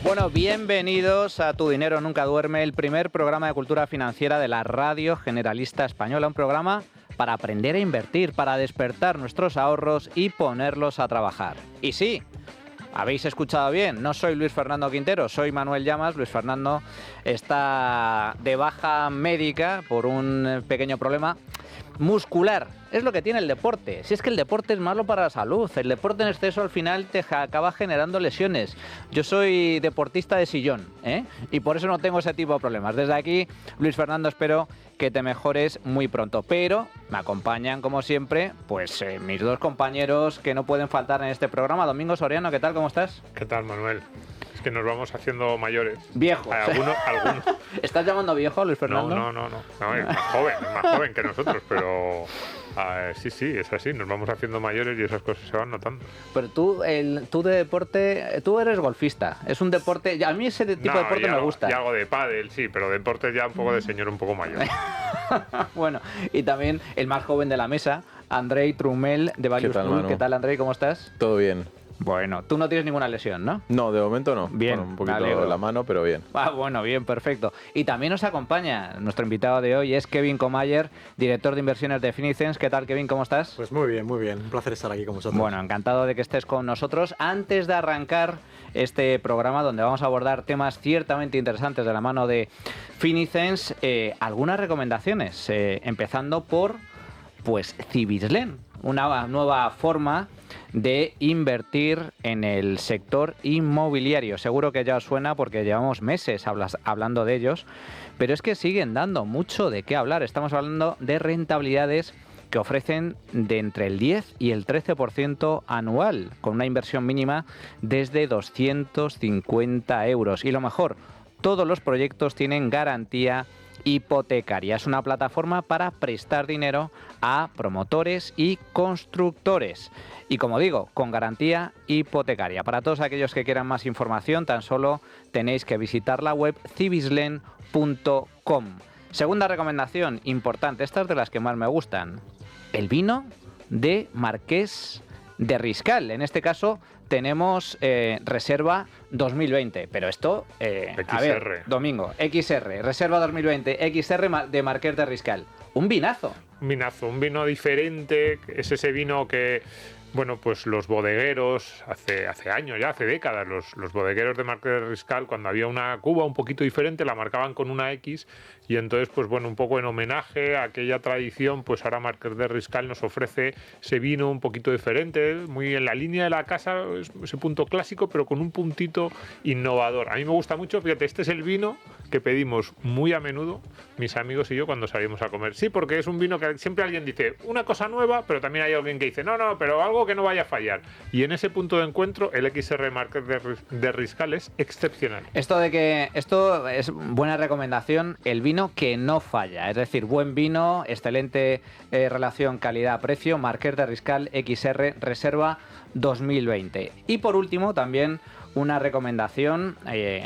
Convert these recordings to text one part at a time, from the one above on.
Bueno, bienvenidos a Tu Dinero Nunca Duerme, el primer programa de cultura financiera de la Radio Generalista Española. Un programa para aprender a invertir, para despertar nuestros ahorros y ponerlos a trabajar. Y sí, habéis escuchado bien, no soy Luis Fernando Quintero, soy Manuel Llamas. Luis Fernando está de baja médica por un pequeño problema muscular. Es lo que tiene el deporte. Si es que el deporte es malo para la salud, el deporte en exceso al final te acaba generando lesiones. Yo soy deportista de sillón, y por eso no tengo ese tipo de problemas. Desde aquí, Luis Fernando, espero que te mejores muy pronto. Pero me acompañan, como siempre, pues mis dos compañeros que no pueden faltar en este programa. Domingo Soriano, ¿qué tal? ¿Cómo estás? ¿Qué tal, Manuel? Es que nos vamos haciendo mayores. Viejos. Algunos. ¿Estás llamando viejo a Luis Fernando? No, es más joven que nosotros, pero sí, es así, nos vamos haciendo mayores y esas cosas se van notando. Pero tú de deporte, tú eres golfista, es un deporte, a mí ese tipo de deporte me gusta. Y algo de pádel, sí, pero deporte ya un poco de señor un poco mayor. Bueno, y también el más joven de la mesa, Andrei Trumel de Value School. ¿Qué tal, Andrei? ¿Cómo estás? Todo bien. Bueno, tú no tienes ninguna lesión, ¿no? No, de momento no. Bien, bueno, un poquito la mano, pero bien. Bueno, bien, perfecto. Y también nos acompaña, nuestro invitado de hoy es Kevin Comayer, director de inversiones de Finicens. ¿Qué tal, Kevin? ¿Cómo estás? Pues muy bien. Un placer estar aquí con vosotros. Bueno, encantado de que estés con nosotros. Antes de arrancar este programa, donde vamos a abordar temas ciertamente interesantes de la mano de Finicens, algunas recomendaciones, empezando por, pues, Cibislen, una nueva forma de invertir en el sector inmobiliario. Seguro que ya os suena porque llevamos meses hablando de ellos, pero es que siguen dando mucho de qué hablar. Estamos hablando de rentabilidades que ofrecen de entre el 10 y el 13% anual, con una inversión mínima desde 250 euros. Y lo mejor, todos los proyectos tienen garantía hipotecaria. Es una plataforma para prestar dinero a promotores y constructores. Y como digo, con garantía hipotecaria. Para todos aquellos que quieran más información, tan solo tenéis que visitar la web cibislen.com. Segunda recomendación importante, esta es de las que más me gustan. El vino de Marqués de Riscal. En este caso tenemos Reserva 2020, pero esto, XR. A ver, Domingo, XR, Reserva 2020, XR de Marqués de Riscal. Un vinazo. Un vino diferente, es ese vino que, bueno, pues los bodegueros, hace años ya, hace décadas, los bodegueros de Marqués de Riscal, cuando había una cuba un poquito diferente, la marcaban con una X, y entonces, pues bueno, un poco en homenaje a aquella tradición, pues ahora Marqués de Riscal nos ofrece ese vino un poquito diferente, muy en la línea de la casa, ese punto clásico, pero con un puntito innovador. A mí me gusta mucho, fíjate, este es el vino que pedimos muy a menudo, mis amigos y yo, cuando salimos a comer. Sí, porque es un vino que siempre alguien dice, una cosa nueva, pero también hay alguien que dice, no, pero algo que no vaya a fallar. Y en ese punto de encuentro, el XR Marqués de Riscal es excepcional. Esto es buena recomendación, el vino que no falla, es decir, buen vino, excelente relación calidad-precio, Marqués de Riscal XR Reserva 2020. Y por último, también una recomendación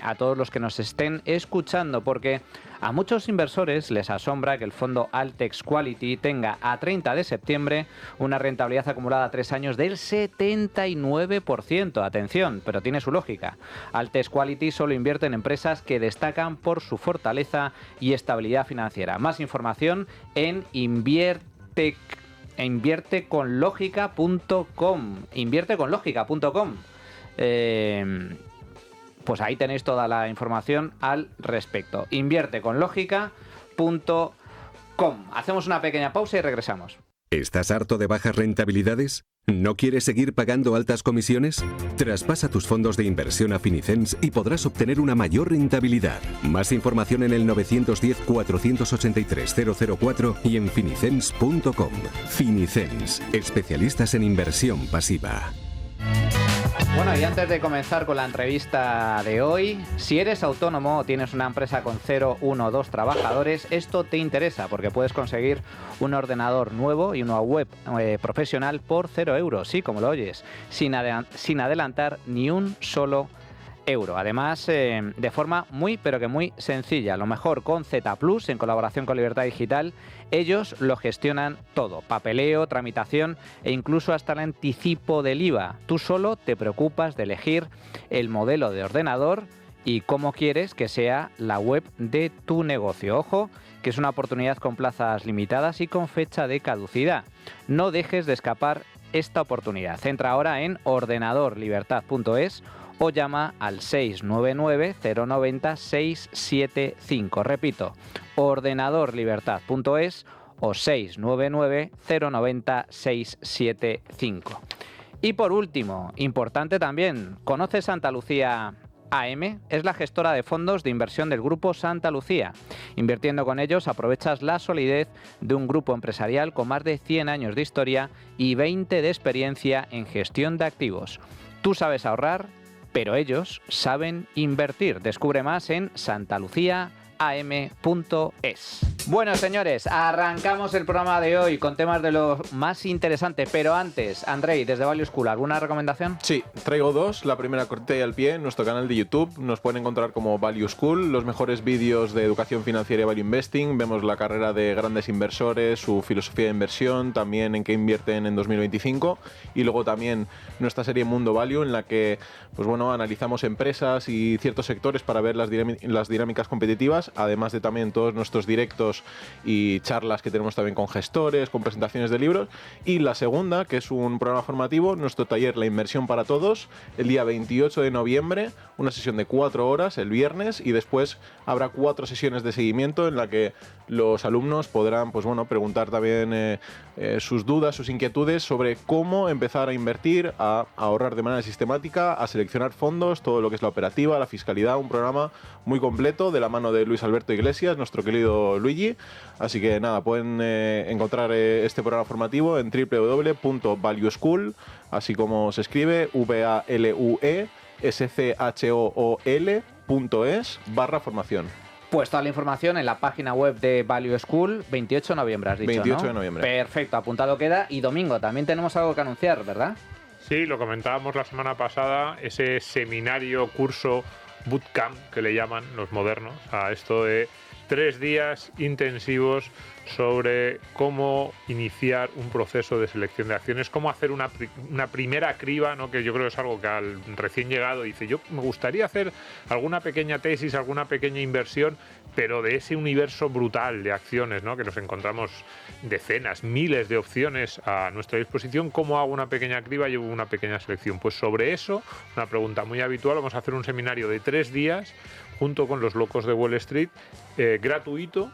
a todos los que nos estén escuchando, porque a muchos inversores les asombra que el fondo Altex Quality tenga a 30 de septiembre una rentabilidad acumulada a 3 años del 79%. Atención, pero tiene su lógica. Altex Quality solo invierte en empresas que destacan por su fortaleza y estabilidad financiera. Más información en invierteconlogica.com. Invierteconlogica.com. Pues ahí tenéis toda la información al respecto. Invierteconlogica.com. Hacemos una pequeña pausa y regresamos. ¿Estás harto de bajas rentabilidades? ¿No quieres seguir pagando altas comisiones? Traspasa tus fondos de inversión a Finicens y podrás obtener una mayor rentabilidad. Más información en el 910-483-004 y en finicens.com. Finicens, especialistas en inversión pasiva. Bueno, y antes de comenzar con la entrevista de hoy, si eres autónomo o tienes una empresa con 0, 1 o 2 trabajadores, esto te interesa porque puedes conseguir un ordenador nuevo y una web profesional por 0 euros, sí, como lo oyes, sin adelantar ni un solo euro. Además, de forma muy, pero que muy sencilla. Lo mejor con Z Plus, en colaboración con Libertad Digital, ellos lo gestionan todo. Papeleo, tramitación e incluso hasta el anticipo del IVA. Tú solo te preocupas de elegir el modelo de ordenador y cómo quieres que sea la web de tu negocio. Ojo, que es una oportunidad con plazas limitadas y con fecha de caducidad. No dejes de escapar esta oportunidad. Entra ahora en ordenadorlibertad.es o llama al 699-090-675. Repito, ordenadorlibertad.es o 699-090-675. Y por último, importante también, ¿conoces Santa Lucía AM? Es la gestora de fondos de inversión del Grupo Santa Lucía. Invirtiendo con ellos aprovechas la solidez de un grupo empresarial con más de 100 años de historia y 20 de experiencia en gestión de activos. Tú sabes ahorrar, pero ellos saben invertir. Descubre más en santaluciaam.es. Bueno, señores, arrancamos el programa de hoy con temas de lo más interesantes, pero antes, Andrei, desde Value School, ¿alguna recomendación? Sí, traigo dos. La primera, cortita y al pie, en nuestro canal de YouTube. Nos pueden encontrar como Value School, los mejores vídeos de educación financiera y value investing. Vemos la carrera de grandes inversores, su filosofía de inversión, también en qué invierten en 2025. Y luego también nuestra serie Mundo Value, en la que pues bueno, analizamos empresas y ciertos sectores para ver las dinámicas competitivas, además de también todos nuestros directos y charlas que tenemos también con gestores, con presentaciones de libros. Y la segunda, que es un programa formativo, nuestro taller La Inversión para Todos, el día 28 de noviembre, una sesión de 4 horas el viernes, y después habrá 4 sesiones de seguimiento en la que los alumnos podrán pues bueno, preguntar también sus dudas, sus inquietudes sobre cómo empezar a invertir, a ahorrar de manera sistemática, a seleccionar fondos, todo lo que es la operativa, la fiscalidad. Un programa muy completo de la mano de Luis Alberto Iglesias, nuestro querido Luigi. Así que nada, pueden encontrar este programa formativo en www.valueschool, así como se escribe, valueschool.es/formación. Pues toda la información en la página web de Value School, 28 de noviembre, has dicho, 28 ¿no? de noviembre. Perfecto, apuntado queda. Y domingo también tenemos algo que anunciar, ¿verdad? Sí, lo comentábamos la semana pasada, ese seminario, curso, bootcamp, que le llaman los modernos, a esto de 3 días intensivos sobre cómo iniciar un proceso de selección de acciones, cómo hacer una primera criba, ¿no? Que yo creo que es algo que al recién llegado dice, yo me gustaría hacer alguna pequeña tesis, alguna pequeña inversión, pero de ese universo brutal de acciones, ¿no? Que nos encontramos decenas, miles de opciones a nuestra disposición. ¿Cómo hago una pequeña criba y hago una pequeña selección? Pues sobre eso, una pregunta muy habitual, vamos a hacer un seminario de 3 días junto con los locos de Wall Street, gratuito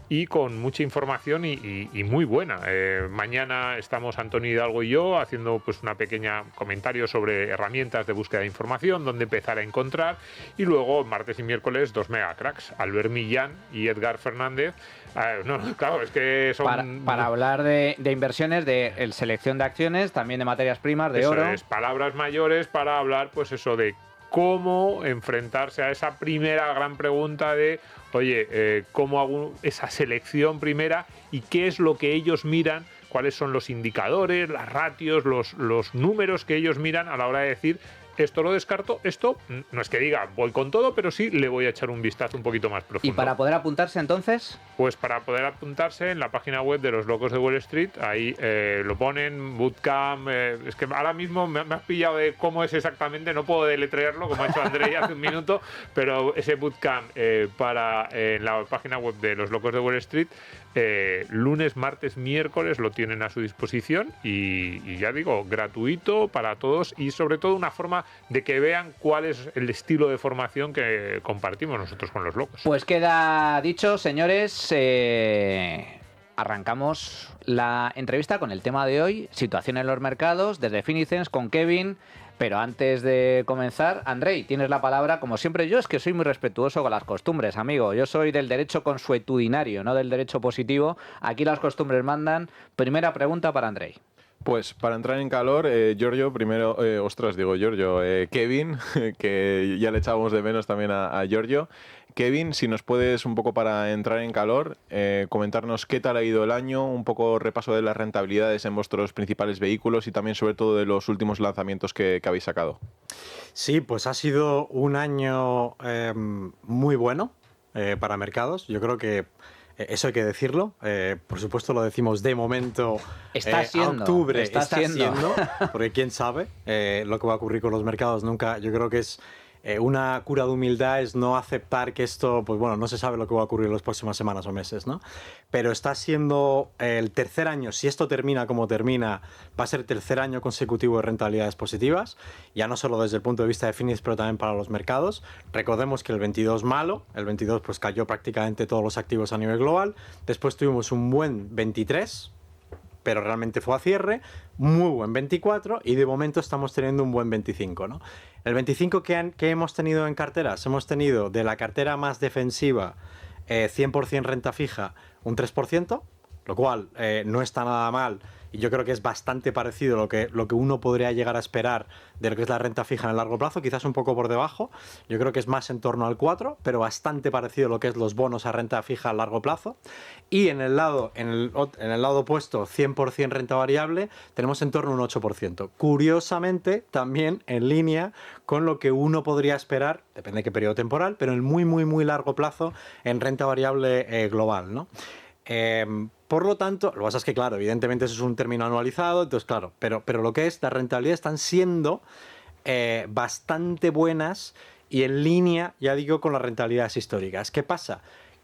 y con mucha información y muy buena. Mañana estamos Antonio Hidalgo y yo haciendo pues una pequeña comentario sobre herramientas de búsqueda de información, donde empezar a encontrar, y luego martes y miércoles 2 megacracks, Albert Millán y Edgar Fernández. Claro, es que son... Para hablar de inversiones, de selección de acciones, también de materias primas, de oro. Es palabras mayores para hablar, pues eso, de cómo enfrentarse a esa primera gran pregunta de, oye, ¿cómo hago esa selección primera y qué es lo que ellos miran? ¿Cuáles son los indicadores, las ratios, los números que ellos miran a la hora de decir, esto lo descarto, esto no es que diga voy con todo, pero sí le voy a echar un vistazo un poquito más profundo? ¿Y para poder apuntarse entonces? Pues para poder apuntarse en la página web de los locos de Wall Street, ahí lo ponen, bootcamp, es que ahora mismo me has pillado de cómo es exactamente, no puedo deletrearlo como ha hecho Andrei hace un minuto, pero ese bootcamp para la página web de los locos de Wall Street, lunes, martes, miércoles lo tienen a su disposición y ya digo, gratuito para todos y sobre todo una forma de que vean cuál es el estilo de formación que compartimos nosotros con los locos. Pues queda dicho, señores, arrancamos la entrevista con el tema de hoy, situación en los mercados, desde Finicens con Kevin. Pero antes de comenzar, Andrei, tienes la palabra. Como siempre, yo es que soy muy respetuoso con las costumbres, amigo. Yo soy del derecho consuetudinario, no del derecho positivo. Aquí las costumbres mandan. Primera pregunta para Andrei. Pues para entrar en calor, Giorgio, primero, Kevin, que ya le echábamos de menos también a Giorgio. Kevin, si nos puedes un poco para entrar en calor, comentarnos qué tal ha ido el año, un poco repaso de las rentabilidades en vuestros principales vehículos y también sobre todo de los últimos lanzamientos que habéis sacado. Sí, pues ha sido un año muy bueno para mercados. Yo creo que eso hay que decirlo. Por supuesto lo decimos de momento. Está siendo. Octubre está siendo. Porque quién sabe lo que va a ocurrir con los mercados. Nunca. Yo creo que es una cura de humildad es no aceptar que esto, pues bueno, no se sabe lo que va a ocurrir en las próximas semanas o meses, ¿no? Pero está siendo el tercer año, si esto termina como termina, va a ser el tercer año consecutivo de rentabilidades positivas, ya no solo desde el punto de vista de Finis, pero también para los mercados. Recordemos que el 22 malo, el 22 pues cayó prácticamente todos los activos a nivel global, después tuvimos un buen 23, pero realmente fue a cierre, muy buen 24 y de momento estamos teniendo un buen 25, ¿no? El 25 que hemos tenido en carteras, hemos tenido de la cartera más defensiva 100% renta fija un 3%, lo cual no está nada mal y yo creo que es bastante parecido a lo que uno podría llegar a esperar de lo que es la renta fija en el largo plazo, quizás un poco por debajo, yo creo que es más en torno al 4, pero bastante parecido a lo que es los bonos a renta fija a largo plazo. Y en el lado opuesto, 100% renta variable, tenemos en torno a un 8%. Curiosamente, también en línea con lo que uno podría esperar, depende de qué periodo temporal, pero en muy, muy, muy largo plazo en renta variable global, ¿no? Por lo tanto, lo que pasa es que, claro, evidentemente eso es un término anualizado, entonces, claro, pero lo que es, las rentabilidades están siendo bastante buenas y en línea, ya digo, con las rentabilidades históricas. ¿Qué pasa?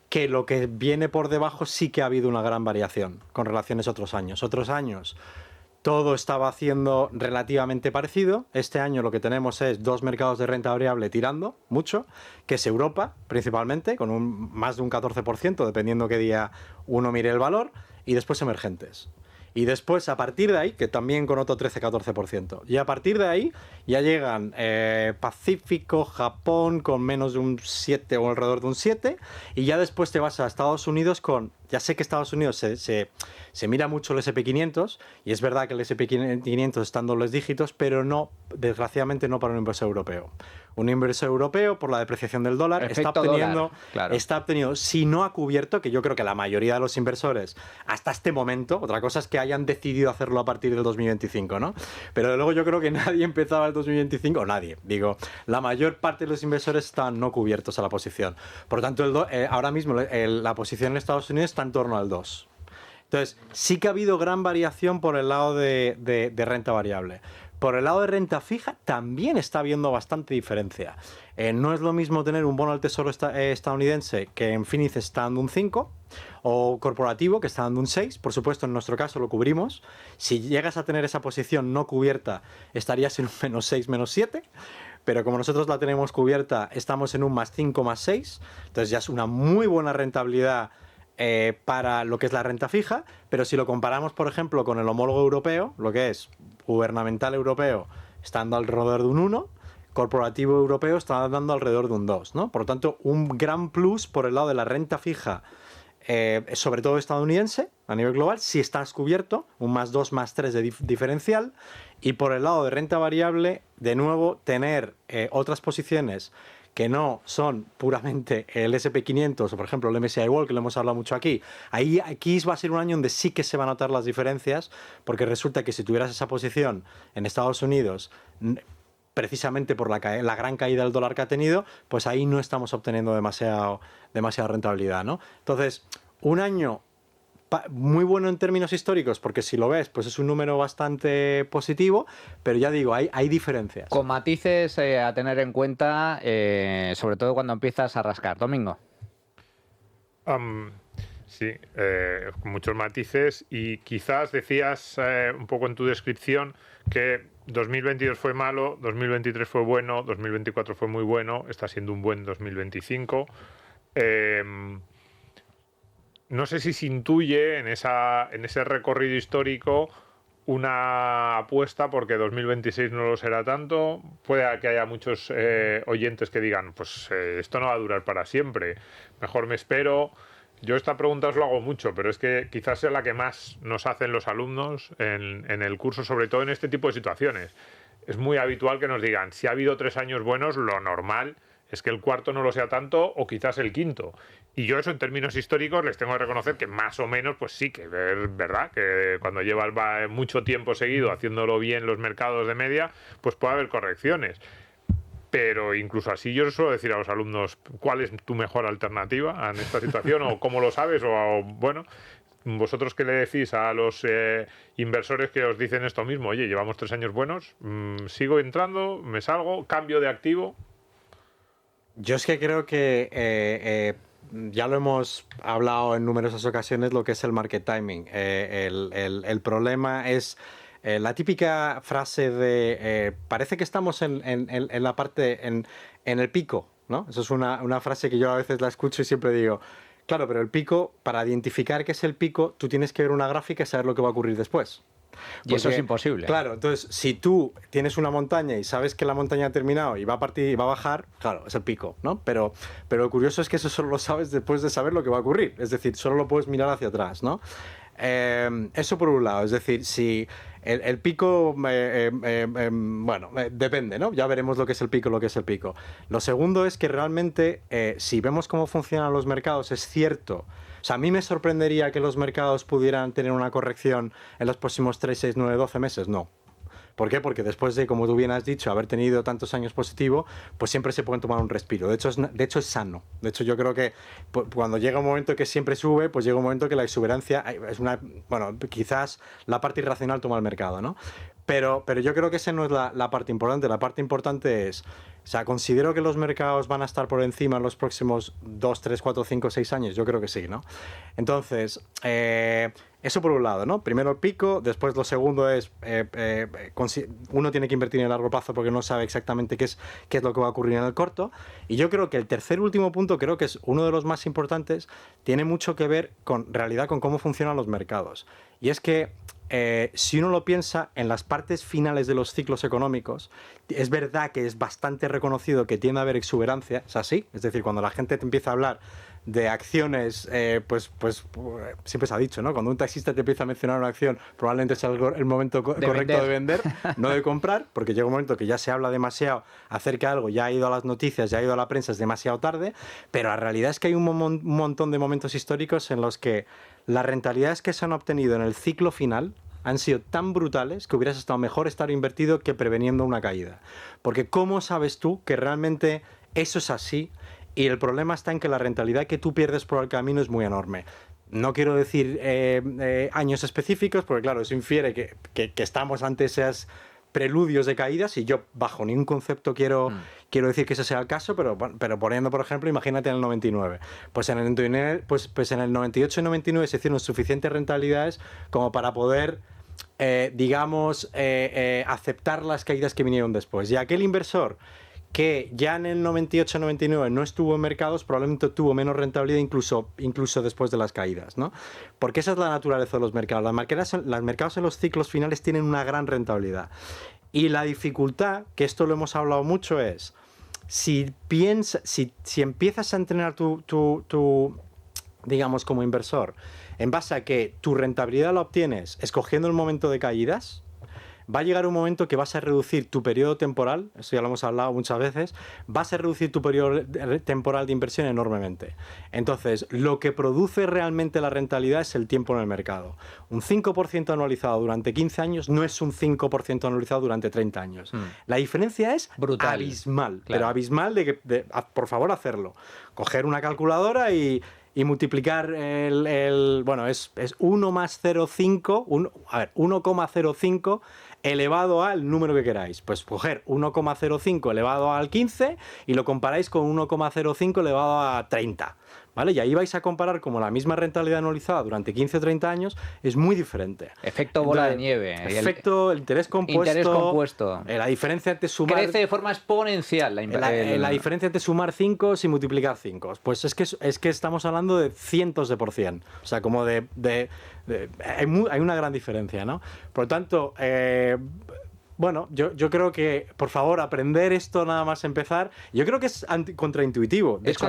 Que lo que viene por debajo sí que ha habido una gran variación con relaciones a otros años. Otros años todo estaba haciendo relativamente parecido. Este año lo que tenemos es dos mercados de renta variable tirando mucho, que es Europa principalmente, con más de un 14%, dependiendo qué día uno mire el valor, y después emergentes. Y después, a partir de ahí, que también con otro 13-14%. Y a partir de ahí ya llegan Pacífico, Japón con menos de un 7 o alrededor de un 7. Y ya después te vas a Estados Unidos con... Ya sé que Estados Unidos se mira mucho el S&P 500 y es verdad que el S&P 500 está en dobles dígitos, pero no, desgraciadamente no para un inversor europeo. Un inversor europeo, por la depreciación del dólar, está obteniendo, si no ha cubierto, que yo creo que la mayoría de los inversores hasta este momento, otra cosa es que hayan decidido hacerlo a partir del 2025, ¿no? Pero luego yo creo que nadie empezaba el 2025, o nadie, digo, la mayor parte de los inversores están no cubiertos a la posición. Por lo tanto, ahora mismo la posición en Estados Unidos está en torno al 2. Entonces, sí que ha habido gran variación por el lado de renta variable. Por el lado de renta fija también está habiendo bastante diferencia. No es lo mismo tener un bono del tesoro estadounidense que en Finis está dando un 5 o corporativo que está dando un 6. Por supuesto, en nuestro caso lo cubrimos. Si llegas a tener esa posición no cubierta, estarías en un menos 6, menos 7. Pero como nosotros la tenemos cubierta, estamos en un más 5, más 6. Entonces ya es una muy buena rentabilidad para lo que es la renta fija, pero si lo comparamos, por ejemplo, con el homólogo europeo, lo que es gubernamental europeo, está dando alrededor de un 1, corporativo europeo está dando alrededor de un 2, ¿no? Por lo tanto, un gran plus por el lado de la renta fija, sobre todo estadounidense, a nivel global, si estás cubierto, un más 2, más 3 de diferencial, y por el lado de renta variable, de nuevo, tener otras posiciones que no son puramente el S&P 500 o, por ejemplo, el MSCI World, que lo hemos hablado mucho aquí. Aquí va a ser un año donde sí que se van a notar las diferencias, porque resulta que si tuvieras esa posición en Estados Unidos, precisamente por la gran caída del dólar que ha tenido, pues ahí no estamos obteniendo demasiada rentabilidad, ¿no? Entonces, un año muy bueno en términos históricos, porque si lo ves, pues es un número bastante positivo, pero ya digo, hay diferencias. Con matices a tener en cuenta, sobre todo cuando empiezas a rascar. Domingo. Sí, con muchos matices, y quizás decías un poco en tu descripción que 2022 fue malo, 2023 fue bueno, 2024 fue muy bueno, está siendo un buen 2025. No sé si se intuye en ese recorrido histórico una apuesta porque 2026 no lo será tanto. Puede que haya muchos oyentes que digan, pues esto no va a durar para siempre, mejor me espero. Yo esta pregunta os lo hago mucho, pero es que quizás sea la que más nos hacen los alumnos en el curso, sobre todo en este tipo de situaciones. Es muy habitual que nos digan, si ha habido 3 años buenos, lo normal es que el cuarto no lo sea tanto, o quizás el quinto. Y yo eso en términos históricos les tengo que reconocer que más o menos, pues sí, que es verdad que cuando llevas mucho tiempo seguido haciéndolo bien los mercados de media, pues puede haber correcciones. Pero incluso así yo suelo decir a los alumnos, ¿cuál es tu mejor alternativa en esta situación? ¿O cómo lo sabes? O bueno, vosotros qué le decís a los inversores que os dicen esto mismo. Oye, llevamos 3 años buenos, sigo entrando, me salgo, cambio de activo. Yo es que creo que ya lo hemos hablado en numerosas ocasiones, lo que es el market timing. El problema es la típica frase de parece que estamos en la parte, en el pico, ¿no? Eso es una frase que yo a veces la escucho y siempre digo, claro, pero el pico, para identificar qué es el pico, tú tienes que ver una gráfica y saber lo que va a ocurrir después. Y eso es imposible. Claro, entonces, si tú tienes una montaña y sabes que la montaña ha terminado y va a partir y va a bajar, claro, es el pico, ¿no? Pero lo curioso es que eso solo lo sabes después de saber lo que va a ocurrir. Es decir, solo lo puedes mirar hacia atrás, ¿no? Eso por un lado. Es decir, si el pico, depende, ¿no? Ya veremos lo que es el pico, lo que es el pico. Lo segundo es que realmente, si vemos cómo funcionan los mercados, es cierto. O sea, a mí me sorprendería que los mercados pudieran tener una corrección en los próximos 3, 6, 9, 12 meses. No. ¿Por qué? Porque después de, como tú bien has dicho, haber tenido tantos años positivo, pues siempre se pueden tomar un respiro. De hecho, es sano. De hecho, yo creo que cuando llega un momento que siempre sube, pues llega un momento que la exuberancia es bueno, quizás la parte irracional toma el mercado, ¿no? Pero yo creo que esa no es la parte importante. La parte importante es, o sea, considero que los mercados van a estar por encima en los próximos 2, 3, 4, 5, 6 años. Yo creo que sí, ¿no? Entonces, eso por un lado, ¿no? Primero el pico, después lo segundo es, uno tiene que invertir en el largo plazo porque no sabe exactamente qué es lo que va a ocurrir en el corto. Y yo creo que el tercer y último punto, creo que es uno de los más importantes, tiene mucho que ver con cómo funcionan los mercados. Y es que si uno lo piensa, en las partes finales de los ciclos económicos, es verdad que es bastante reconocido que tiende a haber exuberancia, es así, es decir, cuando la gente te empieza a hablar de acciones, pues siempre se ha dicho, ¿no? Cuando un taxista te empieza a mencionar una acción, probablemente sea el momento correcto de vender, no de comprar, porque llega un momento que ya se habla demasiado acerca de algo, ya ha ido a las noticias, ya ha ido a la prensa, es demasiado tarde, pero la realidad es que hay un montón de momentos históricos en los que las rentabilidades que se han obtenido en el ciclo final han sido tan brutales que hubieras estado mejor estar invertido que preveniendo una caída. Porque ¿cómo sabes tú que realmente eso es así? Y el problema está en que la rentabilidad que tú pierdes por el camino es muy enorme. No quiero decir años específicos, porque claro, eso infiere que estamos ante esas preludios de caídas y yo bajo ningún concepto quiero decir que ese sea el caso, pero poniendo, por ejemplo, imagínate en el 99. Pues en el 99, pues en el 98 y 99 se hicieron suficientes rentabilidades como para poder, aceptar las caídas que vinieron después. Y aquel inversor que ya en el 98-99 no estuvo en mercados, probablemente tuvo menos rentabilidad incluso después de las caídas, ¿no? Porque esa es la naturaleza de los mercados. Los mercados en los ciclos finales tienen una gran rentabilidad. Y la dificultad, que esto lo hemos hablado mucho, es si empiezas a entrenar tu digamos, como inversor, en base a que tu rentabilidad la obtienes escogiendo el momento de caídas, va a llegar un momento que vas a reducir tu periodo temporal, eso ya lo hemos hablado muchas veces, vas a reducir tu periodo temporal de inversión enormemente. Entonces, lo que produce realmente la rentabilidad es el tiempo en el mercado. Un 5% anualizado durante 15 años no es un 5% anualizado durante 30 años. La diferencia es brutal, abismal, claro. Pero abismal por favor, hacerlo. Coger una calculadora y multiplicar bueno, es 1 más 0,5, 1,05 elevado al número que queráis. Pues coger 1,05 elevado al 15 y lo comparáis con 1,05 elevado a 30. ¿Vale? Y ahí vais a comparar como la misma rentabilidad anualizada durante 15 o 30 años es muy diferente. Efecto bola de nieve. Efecto, el interés compuesto. La diferencia entre sumar... Crece de forma exponencial. La diferencia entre sumar 5 y multiplicar 5. Pues es que estamos hablando de cientos de %. O sea, como hay una gran diferencia, ¿no? Por lo tanto... bueno, yo creo que, por favor, aprender esto nada más empezar, yo creo que es contraintuitivo. De hecho,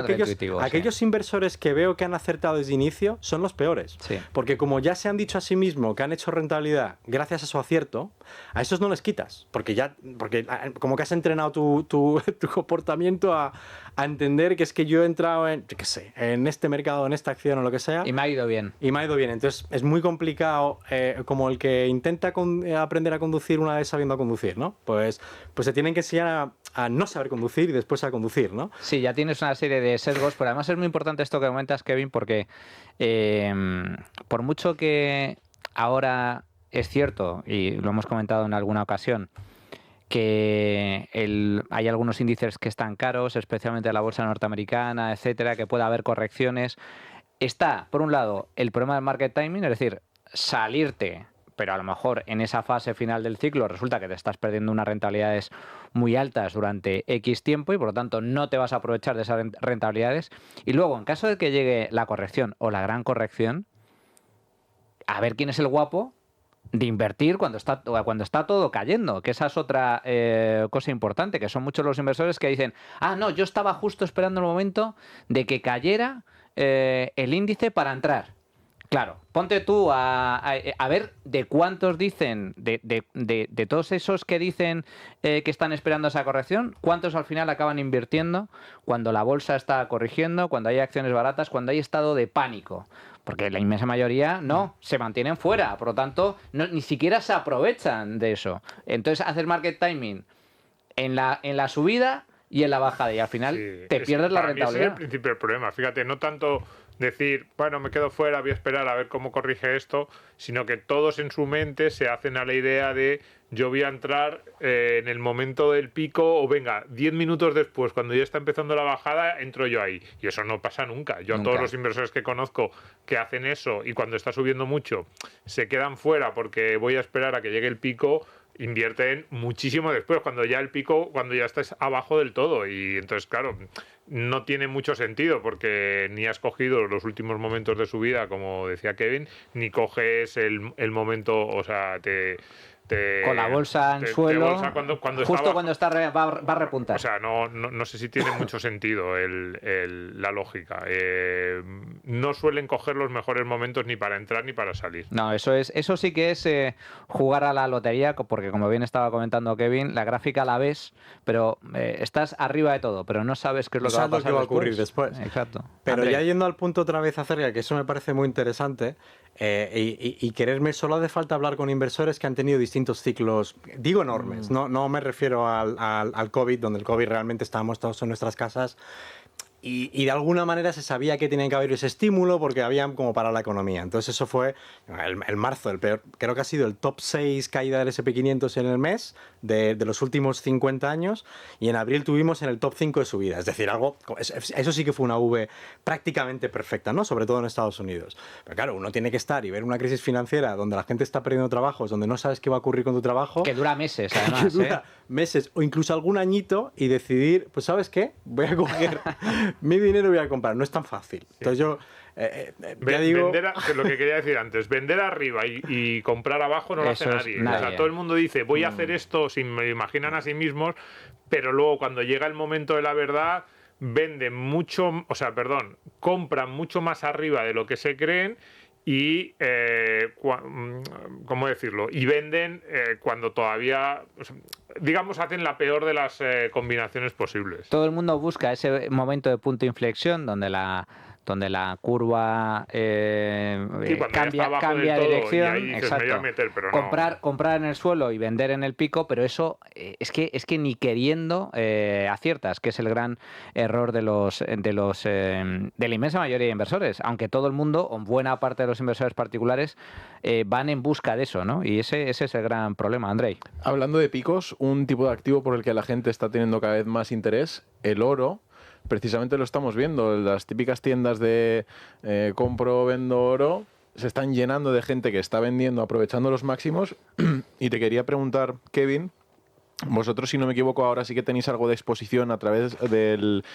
aquellos inversores que veo que han acertado desde inicio son los peores. Sí. Porque como ya se han dicho a sí mismos que han hecho rentabilidad gracias a su acierto, a esos no les quitas. Porque como que has entrenado tu comportamiento a entender que es que yo he entrado en este mercado, en esta acción o lo que sea. Y me ha ido bien. Entonces, es muy complicado, como el que intenta aprender a conducir una vez sabiendo conducir, ¿no? Pues se tienen que enseñar a no saber conducir y después a conducir, ¿no? Sí, ya tienes una serie de sesgos, pero además es muy importante esto que comentas, Kevin, porque por mucho que ahora es cierto, y lo hemos comentado en alguna ocasión, que hay algunos índices que están caros, especialmente la bolsa norteamericana, etcétera, que puede haber correcciones. Está, por un lado, el problema del market timing, es decir, salirte, pero a lo mejor en esa fase final del ciclo resulta que te estás perdiendo unas rentabilidades muy altas durante X tiempo y por lo tanto no te vas a aprovechar de esas rentabilidades. Y luego, en caso de que llegue la corrección o la gran corrección, a ver quién es el guapo de invertir cuando está todo cayendo, que esa es otra cosa importante, que son muchos los inversores que dicen, no, yo estaba justo esperando el momento de que cayera el índice para entrar. Claro, ponte tú a ver de cuántos dicen, de todos esos que dicen que están esperando esa corrección, cuántos al final acaban invirtiendo cuando la bolsa está corrigiendo, cuando hay acciones baratas, cuando hay estado de pánico. Porque la inmensa mayoría no, se mantienen fuera, por lo tanto, ni siquiera se aprovechan de eso. Entonces haces market timing en la subida y en la bajada y al final te pierdes la rentabilidad. Ese es el principio del problema. Fíjate, no tanto decir, bueno, me quedo fuera, voy a esperar a ver cómo corrige esto, sino que todos en su mente se hacen a la idea de yo voy a entrar en el momento del pico o venga, 10 minutos después, cuando ya está empezando la bajada, entro yo ahí. Y eso no pasa nunca. Yo a todos los inversores que conozco que hacen eso y cuando está subiendo mucho se quedan fuera porque voy a esperar a que llegue el pico, invierten muchísimo después, cuando ya el pico, cuando ya estás abajo del todo. Y entonces, claro, no tiene mucho sentido porque ni has cogido los últimos momentos de subida, como decía Kevin, ni coges el momento, o sea, con la bolsa en suelo, bolsa cuando justo cuando va a repuntar. O sea, no sé si tiene mucho sentido la lógica. No suelen coger los mejores momentos ni para entrar ni para salir. No, eso sí que es jugar a la lotería, porque como bien estaba comentando Kevin, la gráfica la ves, pero estás arriba de todo, pero no sabes qué es lo que va a pasar qué va a ocurrir después. Exacto. Pero Andrei, ya yendo al punto otra vez acerca, que eso me parece muy interesante, y quererme, solo hace falta hablar con inversores que han tenido distintos ciclos, digo enormes, no me refiero al COVID, donde el COVID realmente estábamos todos en nuestras casas y de alguna manera se sabía que tenía que haber ese estímulo porque había como para la economía. Entonces eso fue el marzo, el peor, creo que ha sido el top 6 caída del S&P 500 en el mes de los últimos 50 años y en abril tuvimos en el top 5 de subida. Es decir, eso sí que fue una V prácticamente perfecta, ¿no? Sobre todo en Estados Unidos. Pero claro, uno tiene que estar y ver una crisis financiera donde la gente está perdiendo trabajos, donde no sabes qué va a ocurrir con tu trabajo. Que dura meses, además. Que dura meses o incluso algún añito y decidir, pues ¿sabes qué? Voy a coger mi dinero y voy a comprar. No es tan fácil. Entonces yo ya digo... lo que quería decir antes, vender arriba y comprar abajo no lo hace nadie. O sea, todo el mundo dice, voy a hacer esto, me imaginan a sí mismos, pero luego cuando llega el momento de la verdad, compran mucho más arriba de lo que se creen y ¿cómo decirlo? Y venden cuando todavía, digamos, hacen la peor de las combinaciones posibles. Todo el mundo busca ese momento de punto de inflexión donde la curva cambia de dirección. Dices, exacto. me voy a meter, pero no. Comprar en el suelo y vender en el pico, pero eso es que ni queriendo aciertas, que es el gran error de la inmensa mayoría de inversores, aunque todo el mundo, o buena parte de los inversores particulares, van en busca de eso, ¿no? Y ese es el gran problema, Andrei. Hablando de picos, un tipo de activo por el que la gente está teniendo cada vez más interés, el oro. Precisamente lo estamos viendo, las típicas tiendas de compro, vendo oro, se están llenando de gente que está vendiendo, aprovechando los máximos. Y te quería preguntar, Kevin, vosotros, si no me equivoco, ahora sí que tenéis algo de exposición a través del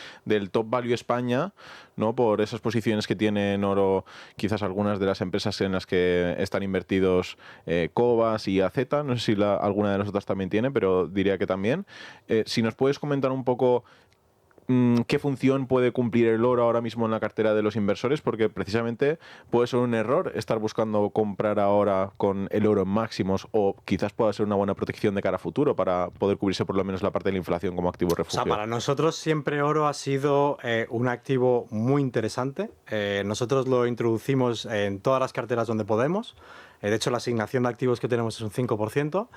Top Value España, ¿no? Por esas posiciones que tienen oro, quizás algunas de las empresas en las que están invertidos Cobas y AZ, no sé si alguna de las otras también tiene, pero diría que también. Si nos puedes comentar un poco qué función puede cumplir el oro ahora mismo en la cartera de los inversores, porque precisamente puede ser un error estar buscando comprar ahora con el oro en máximos, o quizás pueda ser una buena protección de cara a futuro para poder cubrirse por lo menos la parte de la inflación como activo refugio. O sea, para nosotros siempre oro ha sido un activo muy interesante. Nosotros lo introducimos en todas las carteras donde podemos. De hecho, la asignación de activos que tenemos es un 5%.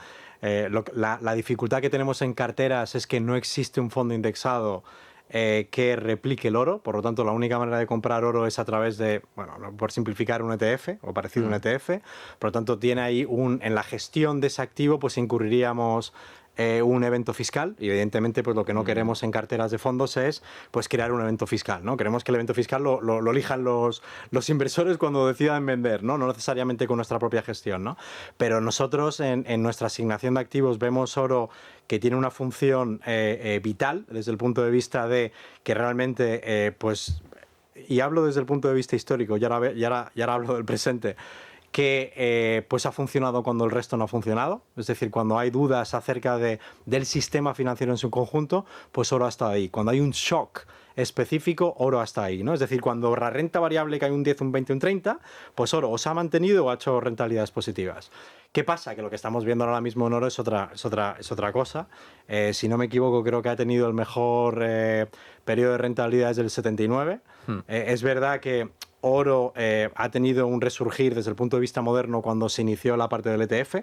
La dificultad que tenemos en carteras es que no existe un fondo indexado que replique el oro. Por lo tanto, la única manera de comprar oro es a través de, bueno, por simplificar, un ETF o parecido a un ETF. Por lo tanto, tiene ahí en la gestión de ese activo, pues incurriríamos un evento fiscal, y evidentemente pues lo que no queremos en carteras de fondos es pues crear un evento fiscal, ¿no? Queremos que el evento fiscal lo elijan los inversores cuando decidan vender, ¿no? No necesariamente con nuestra propia gestión, ¿no? Pero nosotros en nuestra asignación de activos vemos oro que tiene una función vital desde el punto de vista de que realmente pues, y hablo desde el punto de vista histórico, y ahora hablo del presente, que pues ha funcionado cuando el resto no ha funcionado. Es decir, cuando hay dudas acerca del sistema financiero en su conjunto, pues oro ha estado ahí. Cuando hay un shock específico, oro hasta ahí, ¿no? Es decir, cuando la renta variable cae un 10, un 20, un 30, pues oro o se ha mantenido o ha hecho rentabilidades positivas. ¿Qué pasa? Que lo que estamos viendo ahora mismo en oro es otra cosa. Si no me equivoco, creo que ha tenido el mejor periodo de rentabilidades del 79. Es verdad que oro ha tenido un resurgir desde el punto de vista moderno cuando se inició la parte del ETF,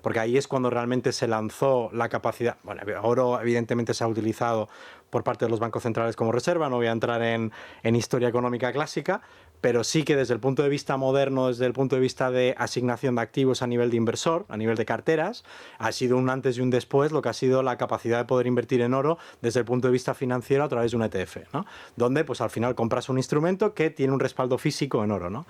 porque ahí es cuando realmente se lanzó la capacidad. Bueno, oro evidentemente se ha utilizado por parte de los bancos centrales como reserva, no voy a entrar en historia económica clásica, pero sí que desde el punto de vista moderno, desde el punto de vista de asignación de activos a nivel de inversor, a nivel de carteras, ha sido un antes y un después lo que ha sido la capacidad de poder invertir en oro desde el punto de vista financiero a través de un ETF, ¿no? Donde pues al final compras un instrumento que tiene un respaldo físico en oro, ¿no?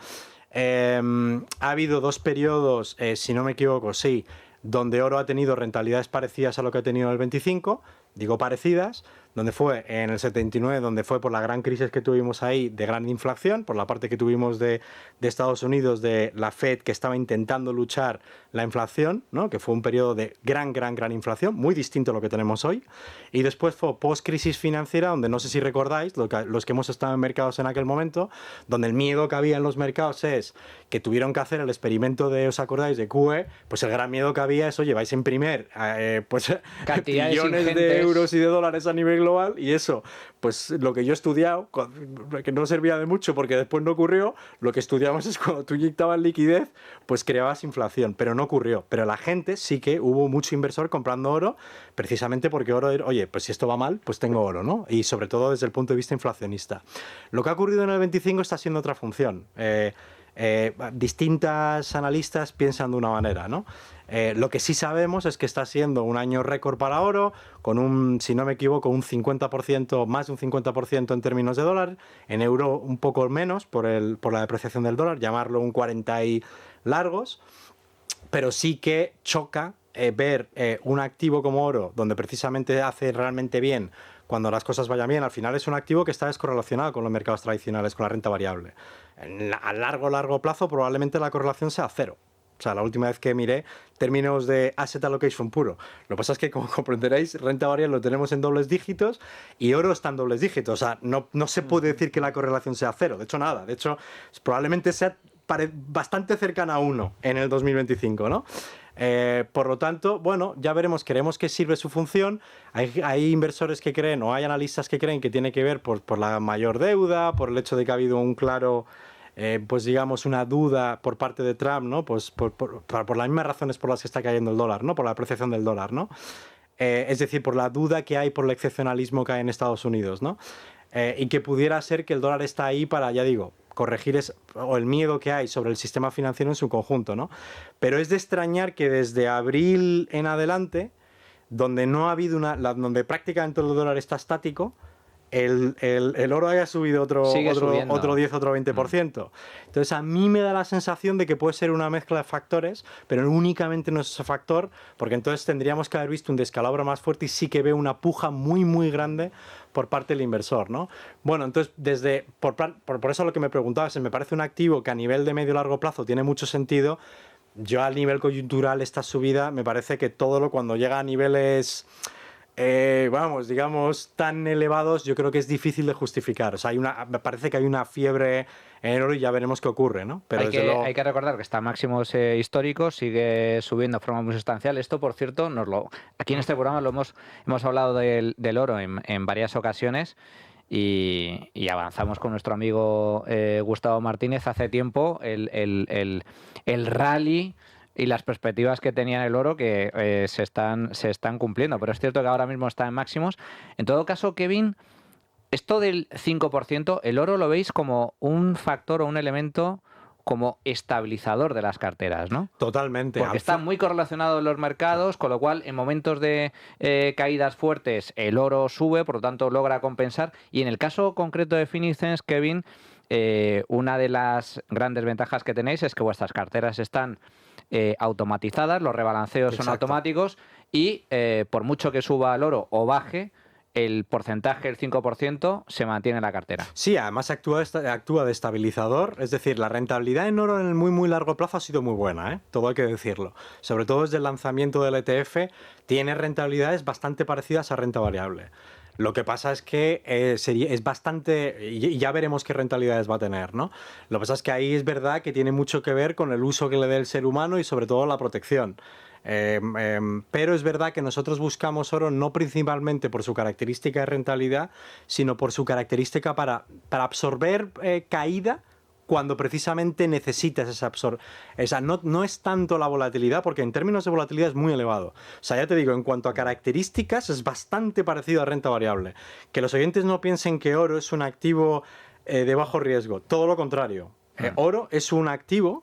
Ha habido dos periodos, si no me equivoco, sí, donde oro ha tenido rentabilidades parecidas a lo que ha tenido en el 25, digo parecidas, donde fue en el 79, donde fue por la gran crisis que tuvimos ahí de gran inflación, por la parte que tuvimos de Estados Unidos, de la Fed que estaba intentando luchar la inflación, ¿no? Que fue un periodo de gran inflación, muy distinto a lo que tenemos hoy. Y después fue post-crisis financiera, donde no sé si recordáis, los que hemos estado en mercados en aquel momento, donde el miedo que había en los mercados es que tuvieron que hacer el experimento de, ¿os acordáis?, de QE, pues el gran miedo que había es, oye, vais a imprimir pues billones de euros y de dólares a nivel global, y eso, pues lo que yo he estudiado, que no servía de mucho porque después no ocurrió, lo que estudiamos es cuando tú inyectabas liquidez, pues creabas inflación, pero no ocurrió. Pero la gente sí que hubo mucho inversor comprando oro, precisamente porque oro, oye, pues si esto va mal, pues tengo oro, ¿no? Y sobre todo desde el punto de vista inflacionista. Lo que ha ocurrido en el 25 está siendo otra función. Distintas analistas piensan de una manera, ¿no? Lo que sí sabemos es que está siendo un año récord para oro, con un, si no me equivoco, un 50%, más de un 50% en términos de dólar, en euro un poco menos por la depreciación del dólar, llamarlo un 40 y largos, pero sí que choca ver un activo como oro, donde precisamente hace realmente bien cuando las cosas vayan bien. Al final es un activo que está descorrelacionado con los mercados tradicionales, con la renta variable. A largo plazo probablemente la correlación sea cero. O sea, la última vez que miré términos de asset allocation puro. Lo que pasa es que, como comprenderéis, renta variable lo tenemos en dobles dígitos y oro está en dobles dígitos. O sea, no se puede decir que la correlación sea cero. De hecho, nada. De hecho, probablemente sea bastante cercana a 1 en el 2025, ¿no? Por lo tanto, bueno, ya veremos, queremos que sirve su función. Hay inversores que creen, o hay analistas que creen que tiene que ver por la mayor deuda, por el hecho de que ha habido un claro... pues digamos una duda por parte de Trump, ¿no? Pues por las mismas razones por las que está cayendo el dólar, ¿no? Por la apreciación del dólar, ¿no? Es decir, por la duda que hay por el excepcionalismo que hay en Estados Unidos, ¿no? Y que pudiera ser que el dólar está ahí para, ya digo, corregir o el miedo que hay sobre el sistema financiero en su conjunto, ¿no? Pero es de extrañar que desde abril en adelante, donde no ha habido donde prácticamente el dólar está estático, el oro haya subido otro 10, otro 20%. Entonces a mí me da la sensación de que puede ser una mezcla de factores, pero únicamente no es ese factor, porque entonces tendríamos que haber visto un descalabro más fuerte y sí que veo una puja muy grande por parte del inversor, ¿no? Bueno, entonces por eso lo que me preguntabas, me parece un activo que a nivel de medio largo plazo tiene mucho sentido. Yo a nivel coyuntural esta subida me parece que cuando llega a niveles... digamos, tan elevados, yo creo que es difícil de justificar. O sea, me parece que hay una fiebre en el oro y ya veremos qué ocurre, ¿no? Pero hay que recordar que está a máximos históricos, sigue subiendo de forma muy sustancial. Esto, por cierto, aquí en este programa hemos hablado del oro en varias ocasiones y avanzamos con nuestro amigo Gustavo Martínez hace tiempo el rally y las perspectivas que tenía el oro que se están cumpliendo. Pero es cierto que ahora mismo está en máximos. En todo caso, Kevin, esto del 5%, ¿el oro lo veis como un factor o un elemento como estabilizador de las carteras, ¿no? Totalmente. Porque están muy correlacionados los mercados, con lo cual en momentos de caídas fuertes el oro sube, por lo tanto logra compensar. Y en el caso concreto de Finicens, Kevin, una de las grandes ventajas que tenéis es que vuestras carteras están automatizadas, los rebalanceos son automáticos y por mucho que suba el oro o baje, el porcentaje, el 5%, se mantiene en la cartera. Sí, además actúa de estabilizador, es decir, la rentabilidad en oro en el muy largo plazo ha sido muy buena, ¿eh? Todo hay que decirlo. Sobre todo desde el lanzamiento del ETF, tiene rentabilidades bastante parecidas a renta variable. Lo que pasa es que es bastante, y ya veremos qué rentabilidades va a tener, ¿no? Lo que pasa es que ahí es verdad que tiene mucho que ver con el uso que le dé el ser humano y sobre todo la protección. Pero es verdad que nosotros buscamos oro no principalmente por su característica de rentabilidad, sino por su característica para absorber caída cuando precisamente necesitas esa absorción. No es tanto la volatilidad, porque en términos de volatilidad es muy elevado. O sea, ya te digo, en cuanto a características es bastante parecido a renta variable. Que los oyentes no piensen que oro es un activo de bajo riesgo. Todo lo contrario. Oro es un activo,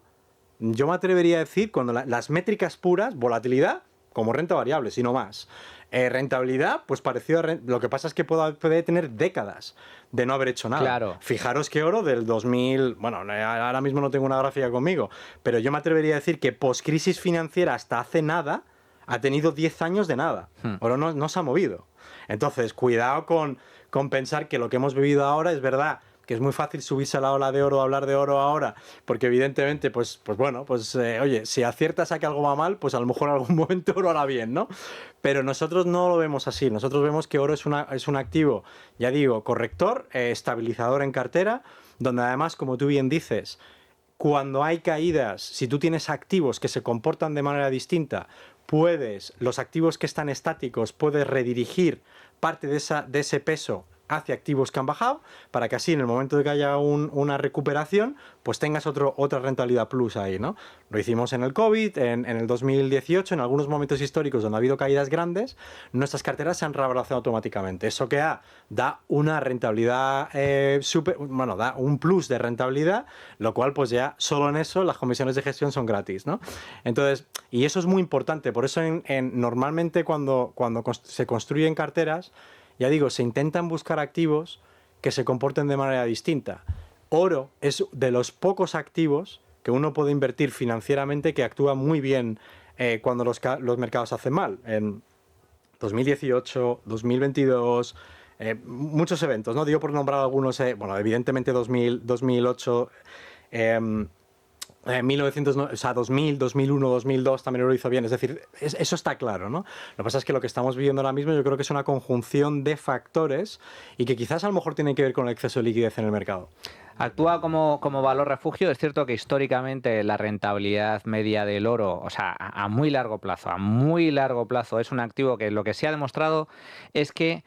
yo me atrevería a decir, cuando las métricas puras, volatilidad, como renta variable, sino más. Rentabilidad, pues parecido a lo que pasa es que puede tener décadas de no haber hecho nada. Claro. Fijaros que oro del 2000, bueno, ahora mismo no tengo una gráfica conmigo, pero yo me atrevería a decir que post-crisis financiera hasta hace nada ha tenido 10 años de nada. Oro no se ha movido. Entonces, cuidado con pensar que lo que hemos vivido ahora es verdad, que es muy fácil subirse a la ola de oro, hablar de oro ahora, porque evidentemente, oye, si aciertas a que algo va mal, pues a lo mejor en algún momento oro hará bien, ¿no? Pero nosotros no lo vemos así. Nosotros vemos que oro es un activo, ya digo, corrector, estabilizador en cartera, donde además, como tú bien dices, cuando hay caídas, si tú tienes activos que se comportan de manera distinta, los activos que están estáticos, puedes redirigir parte de ese peso hacia activos que han bajado, para que así en el momento de que haya una recuperación, pues tengas otra rentabilidad plus ahí, ¿no? Lo hicimos en el COVID, en el 2018, en algunos momentos históricos donde ha habido caídas grandes, nuestras carteras se han rebalanceado automáticamente. Eso que da una rentabilidad da un plus de rentabilidad, lo cual pues ya solo en eso las comisiones de gestión son gratis, ¿no? Entonces, y eso es muy importante, por eso normalmente cuando se construyen carteras, ya digo, se intentan buscar activos que se comporten de manera distinta. Oro es de los pocos activos que uno puede invertir financieramente que actúa muy bien cuando los mercados hacen mal. En 2018, 2022, muchos eventos, ¿no? Digo por nombrar algunos, evidentemente 2008... 2000, 2001, 2002 también lo hizo bien, es decir, eso está claro, ¿no? Lo que pasa es que lo que estamos viviendo ahora mismo yo creo que es una conjunción de factores y que quizás a lo mejor tienen que ver con el exceso de liquidez en el mercado. Actúa como valor refugio. Es cierto que históricamente la rentabilidad media del oro, o sea, a muy largo plazo, es un activo que lo que se ha demostrado es que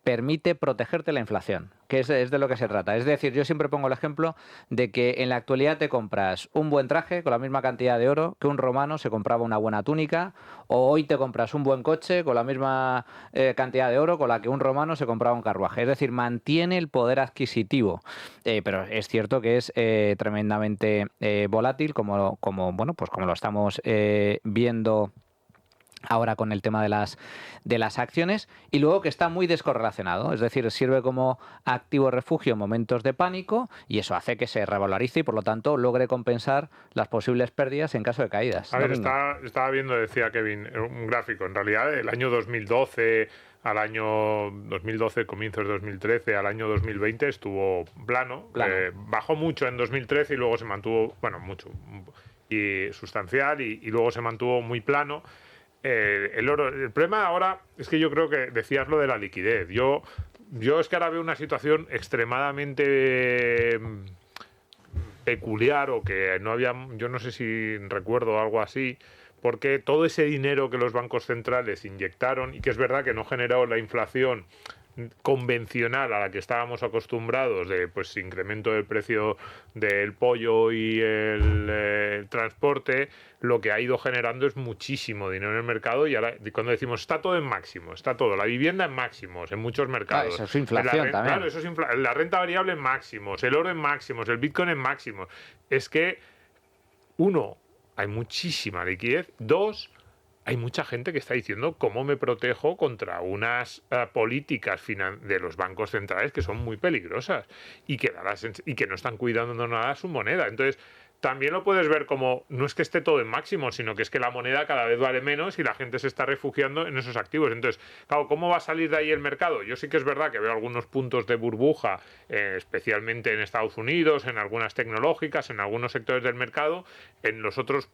permite protegerte la inflación, que es de lo que se trata. Es decir, yo siempre pongo el ejemplo de que en la actualidad te compras un buen traje con la misma cantidad de oro que un romano se compraba una buena túnica, o hoy te compras un buen coche con la misma cantidad de oro con la que un romano se compraba un carruaje. Es decir, mantiene el poder adquisitivo, pero es cierto que es tremendamente volátil, como lo estamos viendo ahora con el tema de las acciones, y luego que está muy descorrelacionado, es decir, sirve como activo refugio en momentos de pánico y eso hace que se revalorice y por lo tanto logre compensar las posibles pérdidas en caso de caídas. A ver, estaba viendo, decía Kevin, un gráfico. En realidad, el año 2012 al año 2012, comienzos de 2013, al año 2020 estuvo plano. Bajó mucho en 2013 y luego se mantuvo, mucho y sustancial y luego se mantuvo muy plano. El oro, el problema ahora es que yo creo que decías lo de la liquidez. Yo es que ahora veo una situación extremadamente peculiar, o que no había, yo no sé si recuerdo algo así, porque todo ese dinero que los bancos centrales inyectaron, y que es verdad que no generó la inflación convencional a la que estábamos acostumbrados de pues incremento del precio del pollo y el transporte, lo que ha ido generando es muchísimo dinero en el mercado. Y ahora cuando decimos está todo en máximos, está todo, la vivienda en máximos en muchos mercados, eso es inflación también. claro, eso es la renta variable en máximos, el oro en máximos, el Bitcoin en máximos. Es que uno, hay muchísima liquidez. Dos, hay mucha gente que está diciendo cómo me protejo contra unas políticas de los bancos centrales que son muy peligrosas y que no están cuidando nada su moneda. Entonces, también lo puedes ver como, no es que esté todo en máximo, sino que es que la moneda cada vez vale menos y la gente se está refugiando en esos activos. Entonces, claro, ¿cómo va a salir de ahí el mercado? Yo sí que es verdad que veo algunos puntos de burbuja, especialmente en Estados Unidos, en algunas tecnológicas, en algunos sectores del mercado. En los otros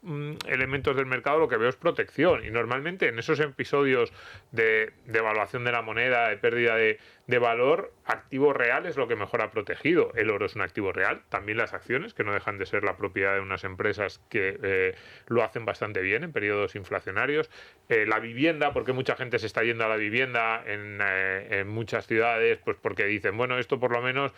elementos del mercado lo que veo es protección. Y normalmente en esos episodios de devaluación de la moneda, de pérdida de valor, activo real es lo que mejor ha protegido. El oro es un activo real, también las acciones, que no dejan de ser la propiedad de unas empresas que lo hacen bastante bien en periodos inflacionarios. La vivienda, porque mucha gente se está yendo a la vivienda en muchas ciudades, pues porque dicen, bueno, esto por lo menos,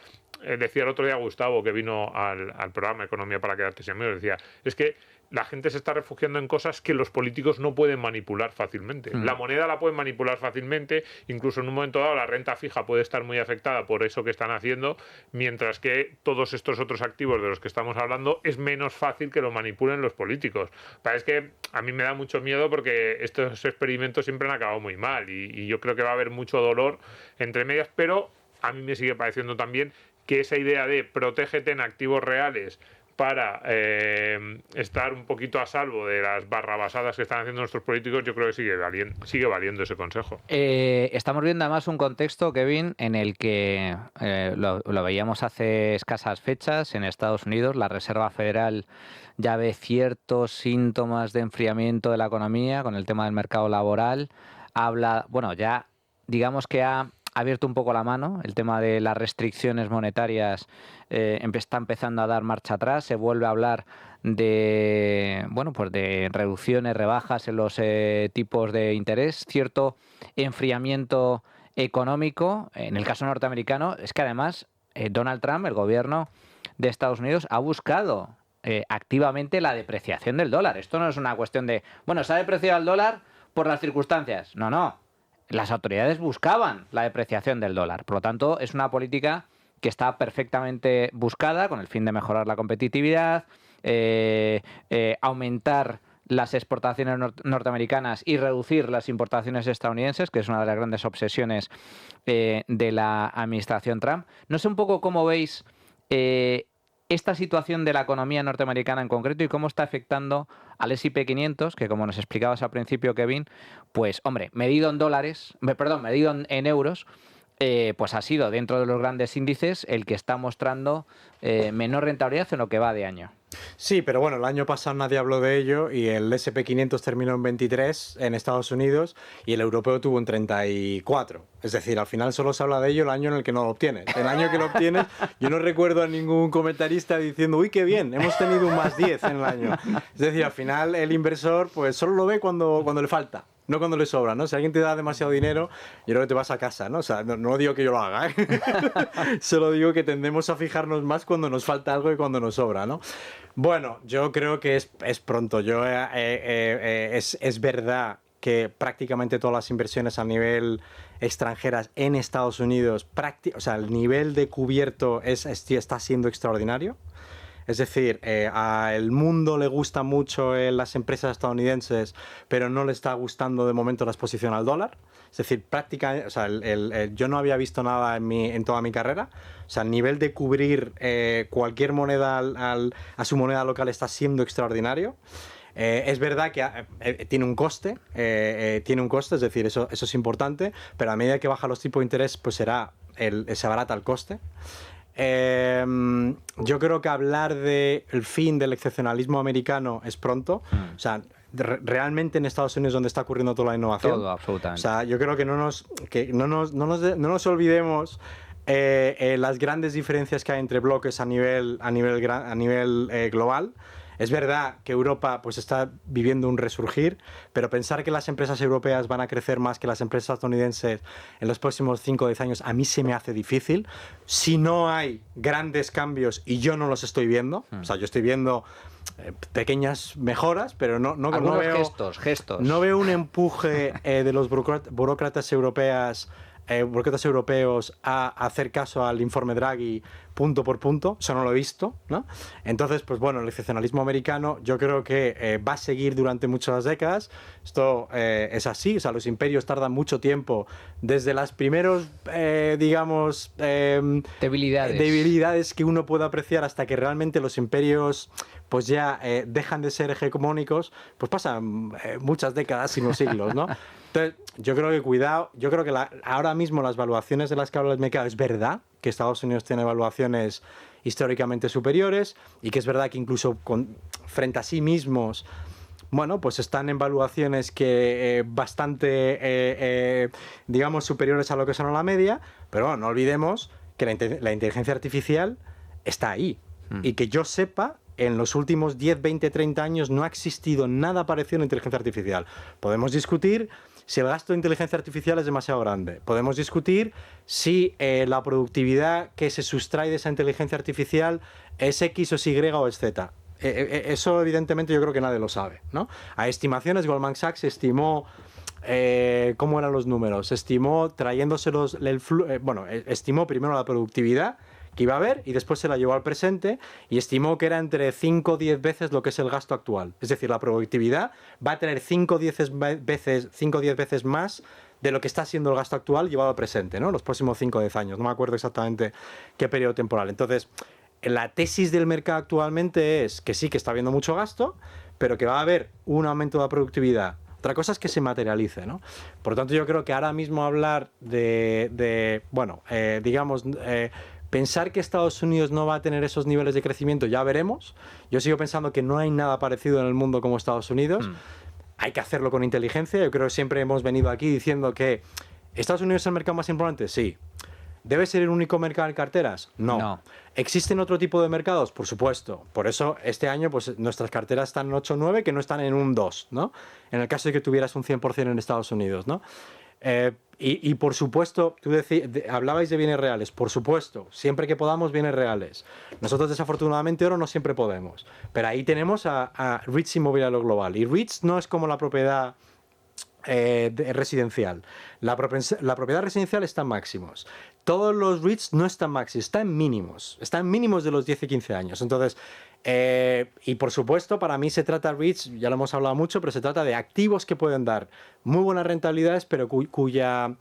decía el otro día Gustavo, que vino al programa Economía para quedarte sin amigos, decía, es que la gente se está refugiando en cosas que los políticos no pueden manipular fácilmente. La moneda la pueden manipular fácilmente, incluso en un momento dado la renta fija puede estar muy afectada por eso que están haciendo, mientras que todos estos otros activos de los que estamos hablando es menos fácil que lo manipulen los políticos. Es que a mí me da mucho miedo porque estos experimentos siempre han acabado muy mal y yo creo que va a haber mucho dolor entre medias, pero a mí me sigue pareciendo también que esa idea de protégete en activos reales para estar un poquito a salvo de las barrabasadas que están haciendo nuestros políticos, yo creo que sigue valiendo ese consejo. Estamos viendo además un contexto, Kevin, en el que lo veíamos hace escasas fechas en Estados Unidos. La Reserva Federal ya ve ciertos síntomas de enfriamiento de la economía con el tema del mercado laboral. Ya digamos que ha abierto un poco la mano, el tema de las restricciones monetarias está empezando a dar marcha atrás, se vuelve a hablar de reducciones, rebajas en los tipos de interés, cierto enfriamiento económico. En el caso norteamericano es que además Donald Trump, el gobierno de Estados Unidos, ha buscado activamente la depreciación del dólar. Esto no es una cuestión de, se ha depreciado el dólar por las circunstancias. No. Las autoridades buscaban la depreciación del dólar. Por lo tanto, es una política que está perfectamente buscada con el fin de mejorar la competitividad, aumentar las exportaciones norteamericanas y reducir las importaciones estadounidenses, que es una de las grandes obsesiones de la administración Trump. No sé un poco cómo veis esta situación de la economía norteamericana en concreto y cómo está afectando al S&P 500, que como nos explicabas al principio, Kevin, pues hombre, medido en euros, pues ha sido dentro de los grandes índices el que está mostrando menor rentabilidad en lo que va de año. Sí, pero bueno, el año pasado nadie habló de ello y el S&P 500 terminó en 23 en Estados Unidos y el europeo tuvo un 34. Es decir, al final solo se habla de ello el año en el que no lo obtienes. El año que lo obtienes, yo no recuerdo a ningún comentarista diciendo, uy, qué bien, hemos tenido un más 10 en el año. Es decir, al final el inversor pues solo lo ve cuando le falta. No cuando le sobra, ¿no? Si alguien te da demasiado dinero, yo creo que te vas a casa, ¿no? O sea, no digo que yo lo haga, ¿eh? Solo digo que tendemos a fijarnos más cuando nos falta algo y cuando nos sobra, ¿no? Bueno, yo creo que es pronto. Es verdad que prácticamente todas las inversiones a nivel extranjeras en Estados Unidos, el nivel de cubierto está siendo extraordinario. Es decir, al mundo le gusta mucho las empresas estadounidenses, pero no le está gustando de momento la exposición al dólar. Es decir, prácticamente, yo no había visto nada en toda mi carrera. O sea, el nivel de cubrir cualquier moneda a su moneda local está siendo extraordinario. Es verdad que tiene un coste, es decir, eso es importante, pero a medida que baja los tipos de interés, pues se abarata el coste. Yo creo que hablar del fin del excepcionalismo americano es pronto. O sea, realmente en Estados Unidos es donde está ocurriendo toda la innovación. Todo, absolutamente. O sea, yo creo que no nos olvidemos las grandes diferencias que hay entre bloques a nivel global. Es verdad que Europa pues está viviendo un resurgir, pero pensar que las empresas europeas van a crecer más que las empresas estadounidenses en los próximos 5 o 10 años a mí se me hace difícil. Si no hay grandes cambios y yo no los estoy viendo, o sea, yo estoy viendo pequeñas mejoras, pero no veo gestos. No veo un empuje de los burócratas europeos a hacer caso al informe Draghi punto por punto, eso no lo he visto, ¿no? Entonces, pues bueno, el excepcionalismo americano yo creo que va a seguir durante muchas décadas. Esto es así, o sea, los imperios tardan mucho tiempo, desde las primeros, debilidades que uno puede apreciar hasta que realmente los imperios pues ya dejan de ser hegemónicos, pues pasan muchas décadas, sino siglos, ¿no? Entonces, yo creo que cuidado, yo creo que ahora mismo las valuaciones de las que habla el mercado es verdad que Estados Unidos tiene valuaciones históricamente superiores y que es verdad que incluso frente a sí mismos, bueno, pues están en valuaciones que bastante, digamos, superiores a lo que son a la media, pero bueno, no olvidemos que la inteligencia artificial está ahí y que yo sepa, en los últimos 10, 20, 30 años no ha existido nada parecido a la inteligencia artificial. Podemos discutir si el gasto de inteligencia artificial es demasiado grande. Podemos discutir si la productividad que se sustrae de esa inteligencia artificial es X o es Y o es Z. Eso evidentemente yo creo que nadie lo sabe, ¿no? A estimaciones, Goldman Sachs estimó... ¿cómo eran los números? Estimó trayéndoselos... estimó primero la productividad que iba a haber y después se la llevó al presente y estimó que era entre 5 o 10 veces lo que es el gasto actual. Es decir, la productividad va a tener 5 o 10 veces más de lo que está siendo el gasto actual llevado al presente, ¿no? Los próximos 5 o 10 años. No me acuerdo exactamente qué periodo temporal. Entonces, la tesis del mercado actualmente es que sí que está habiendo mucho gasto, pero que va a haber un aumento de la productividad. Otra cosa es que se materialice, ¿no? Por lo tanto, yo creo que ahora mismo hablar pensar que Estados Unidos no va a tener esos niveles de crecimiento, ya veremos. Yo sigo pensando que no hay nada parecido en el mundo como Estados Unidos. Hay que hacerlo con inteligencia. Yo creo que siempre hemos venido aquí diciendo que ¿Estados Unidos es el mercado más importante? Sí. ¿Debe ser el único mercado en carteras? No. ¿Existen otro tipo de mercados? Por supuesto. Por eso este año pues, nuestras carteras están en 8 o 9, que no están en un 2, ¿no? En el caso de que tuvieras un 100% en Estados Unidos, ¿no? Y por supuesto, hablabais de bienes reales, por supuesto, siempre que podamos bienes reales. Nosotros desafortunadamente ahora no siempre podemos, pero ahí tenemos a REITs Inmobiliario Global y REITs no es como la propiedad residencial. La propiedad residencial está en máximos. Todos los REITs no están máximos, están mínimos de los 10 y 15 años. Entonces, y por supuesto, para mí se trata REITs, ya lo hemos hablado mucho, pero se trata de activos que pueden dar muy buenas rentabilidades, pero cuya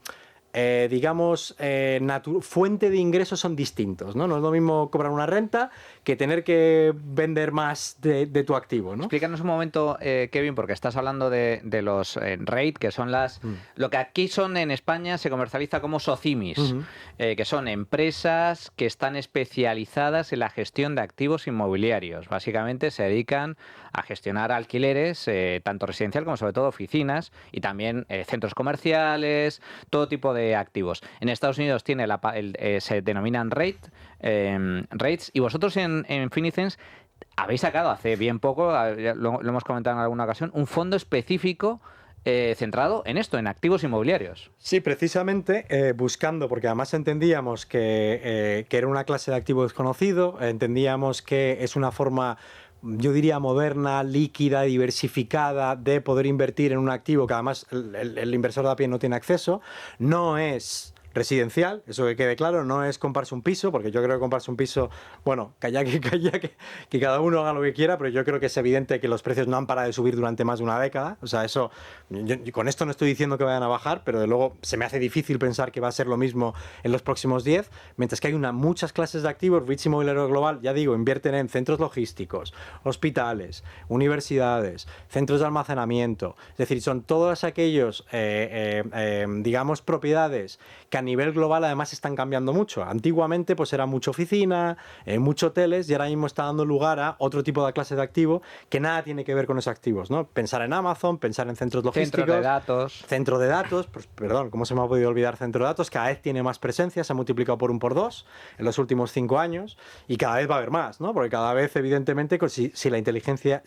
fuente de ingresos son distintos, ¿no? No es lo mismo cobrar una renta que tener que vender más de tu activo, ¿no? Explícanos un momento, Kevin, porque estás hablando de los REIT, que son lo que aquí son en España se comercializa como SOCIMIS, que son empresas que están especializadas en la gestión de activos inmobiliarios. Básicamente se dedican a gestionar alquileres, tanto residencial como sobre todo oficinas, y también centros comerciales, todo tipo de activos. En Estados Unidos se denominan REITs, y vosotros en Finicens habéis sacado hace bien poco, lo hemos comentado en alguna ocasión, un fondo específico centrado en esto, en activos inmobiliarios. Sí, precisamente buscando, porque además entendíamos que era una clase de activo desconocido, entendíamos que es una forma, yo diría, moderna, líquida, diversificada de poder invertir en un activo que además el inversor de a pie no tiene acceso. No es residencial, eso que quede claro, no es comprarse un piso, porque yo creo que comprarse un piso, bueno, que cada uno haga lo que quiera, pero yo creo que es evidente que los precios no han parado de subir durante más de una década. O sea, eso, yo con esto no estoy diciendo que vayan a bajar, pero de luego se me hace difícil pensar que va a ser lo mismo en los próximos 10, mientras que hay muchas clases de activos. REITs Inmobiliario Global, ya digo, invierten en centros logísticos, hospitales, universidades, centros de almacenamiento, es decir, son todos aquellos, digamos, propiedades que a nivel global además están cambiando mucho. Antiguamente pues era mucha oficina, mucho hoteles, y ahora mismo está dando lugar a otro tipo de clase de activo que nada tiene que ver con esos activos, ¿no? Pensar en Amazon, pensar en centros logísticos. Centro de datos, pues, perdón, ¿cómo se me ha podido olvidar centro de datos? Cada vez tiene más presencia, se ha multiplicado por 1 por 2 en los últimos 5 años, y cada vez va a haber más, ¿no? Porque cada vez, evidentemente, si la inteligencia,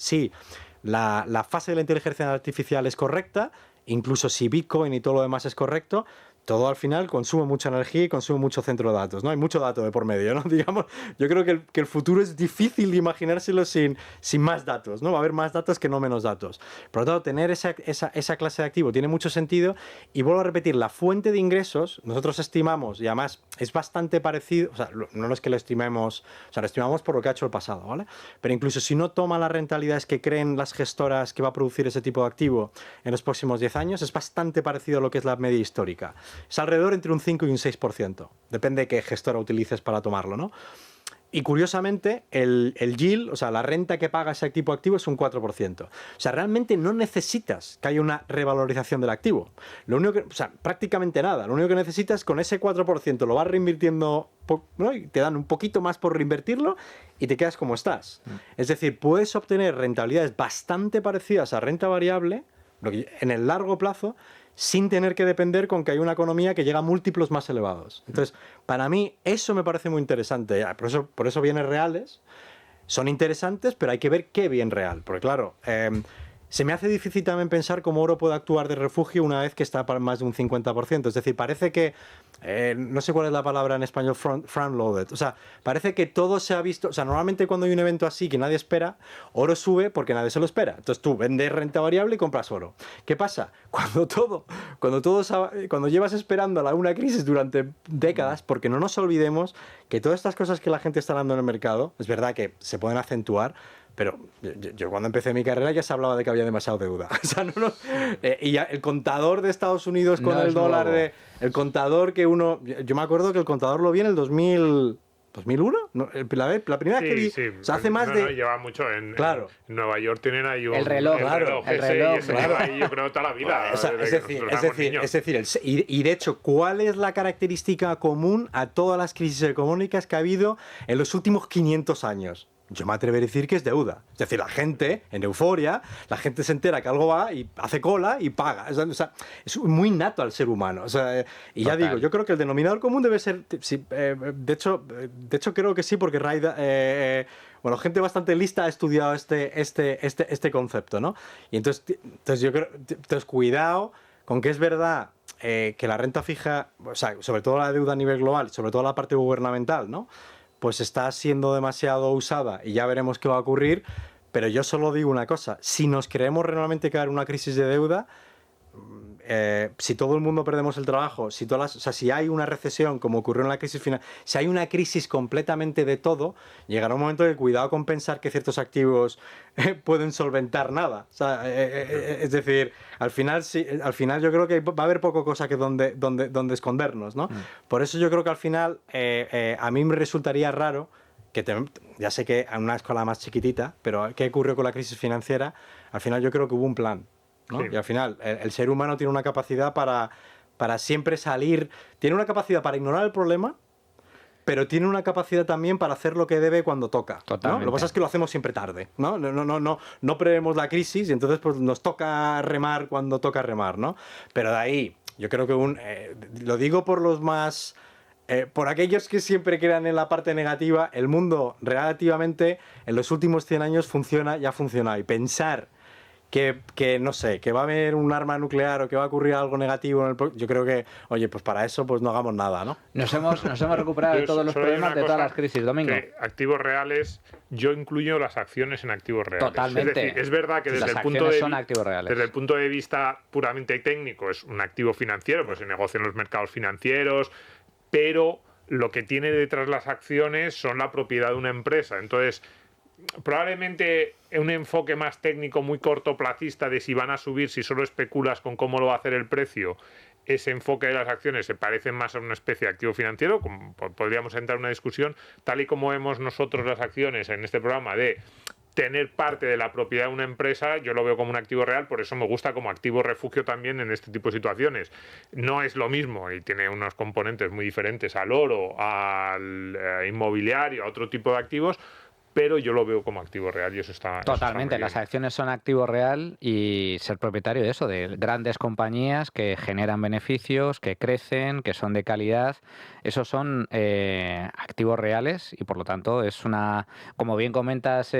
la fase de la inteligencia artificial es correcta, incluso si Bitcoin y todo lo demás es correcto, todo al final consume mucha energía y consume mucho centro de datos, ¿no? Hay mucho dato de por medio, ¿no? Digamos, yo creo que el futuro es difícil de imaginárselo sin más datos, ¿no? Va a haber más datos que no menos datos. Por lo tanto, tener esa clase de activo tiene mucho sentido, y vuelvo a repetir, la fuente de ingresos, nosotros estimamos, y además es bastante parecido, o sea, no es que lo estimemos, o sea, lo estimamos por lo que ha hecho el pasado, ¿vale? Pero incluso si no toma las rentabilidades que creen las gestoras que va a producir ese tipo de activo en los próximos 10 años, es bastante parecido a lo que es la media histórica. Es alrededor entre un 5 y un 6%. Depende de qué gestora utilices para tomarlo, ¿no? Y curiosamente, el yield, o sea, la renta que paga ese tipo de activo es un 4%. O sea, realmente no necesitas que haya una revalorización del activo. Lo único que, o sea, prácticamente nada. Lo único que necesitas, con ese 4% lo vas reinvirtiendo, ¿no? Y te dan un poquito más por reinvertirlo y te quedas como estás. Es decir, puedes obtener rentabilidades bastante parecidas a renta variable en el largo plazo, sin tener que depender con que hay una economía que llega a múltiplos más elevados. Entonces, para mí, eso me parece muy interesante. Por eso bienes reales son interesantes, pero hay que ver qué bien real. Porque claro, se me hace difícil también pensar cómo oro puede actuar de refugio una vez que está para más de un 50%. Es decir, parece que, no sé cuál es la palabra en español, front-loaded. O sea, parece que todo se ha visto. O sea, normalmente cuando hay un evento así que nadie espera, oro sube porque nadie se lo espera. Entonces tú vendes renta variable y compras oro. ¿Qué pasa? Cuando llevas esperando una crisis durante décadas, porque no nos olvidemos que todas estas cosas que la gente está dando en el mercado, es verdad que se pueden acentuar, pero yo cuando empecé mi carrera ya se hablaba de que había demasiada deuda. O sea, y ya el contador de Estados Unidos con el dólar, el contador que uno... Yo me acuerdo que el contador lo vi en el 2001, ¿no? La primera vez que vi, sí. O sea, hace más de... lleva mucho en Nueva York tienen ahí el reloj, ese, claro. Y ese lleva ahí, yo creo, toda la vida. O sea, es decir, y de hecho, ¿cuál es la característica común a todas las crisis económicas que ha habido en los últimos 500 años? Yo me atrevería a decir que es deuda. Es decir, la gente, en euforia, la gente se entera que algo va y hace cola y paga. O sea, es muy nato al ser humano. O sea, y ya digo, yo creo que el denominador común debe ser... de hecho, creo que sí, porque gente bastante lista ha estudiado este concepto, ¿no? Y entonces yo creo... Entonces, cuidado con que es verdad que la renta fija, o sea, sobre todo la deuda a nivel global, sobre todo la parte gubernamental, ¿no?, pues está siendo demasiado usada y ya veremos qué va a ocurrir, pero yo solo digo una cosa: si nos creemos realmente que va a haber una crisis de deuda, si todo el mundo perdemos el trabajo, si hay una recesión como ocurrió en la crisis final, si hay una crisis completamente de todo, llegará un momento de cuidado con pensar que ciertos activos pueden solventar nada. O sea, es decir, al final yo creo que va a haber poco cosa que donde escondernos, ¿no? Por eso yo creo que al final a mí me resultaría raro ya sé que a una escala más chiquitita, pero ¿qué ocurrió con la crisis financiera? Al final yo creo que hubo un plan, ¿no? Sí. Y al final el ser humano tiene una capacidad para siempre salir, tiene una capacidad para ignorar el problema, pero tiene una capacidad también para hacer lo que debe cuando toca, ¿no? Lo que pasa es que lo hacemos siempre tarde, ¿no? No prevemos la crisis y entonces pues nos toca remar cuando toca remar, ¿no? Pero de ahí, yo creo que lo digo por los más... por aquellos que siempre crean en la parte negativa, el mundo relativamente en los últimos 100 años ya ha funcionado. Y pensar que no sé, que va a haber un arma nuclear o que va a ocurrir algo negativo yo creo que, oye, pues para eso pues no hagamos nada, ¿no? Nos hemos recuperado de todos los problemas de todas las crisis, Domingo. Activos reales, yo incluyo las acciones en activos reales. Totalmente. Es decir, es verdad que desde el punto de vista puramente técnico es un activo financiero, pues se negocia en los mercados financieros, pero lo que tiene detrás las acciones son la propiedad de una empresa. Entonces, probablemente un enfoque más técnico, muy cortoplacista, de si van a subir, si solo especulas con cómo lo va a hacer el precio, ese enfoque de las acciones se parece más a una especie de activo financiero, podríamos entrar en una discusión, tal y como vemos nosotros las acciones en este programa, de tener parte de la propiedad de una empresa, yo lo veo como un activo real, por eso me gusta como activo refugio también en este tipo de situaciones. No es lo mismo y tiene unos componentes muy diferentes al oro, al inmobiliario, a otro tipo de activos, pero yo lo veo como activo real y eso está... Totalmente, las acciones son activo real y ser propietario de eso, de grandes compañías que generan beneficios, que crecen, que son de calidad, esos son activos reales y por lo tanto es una, como bien comentas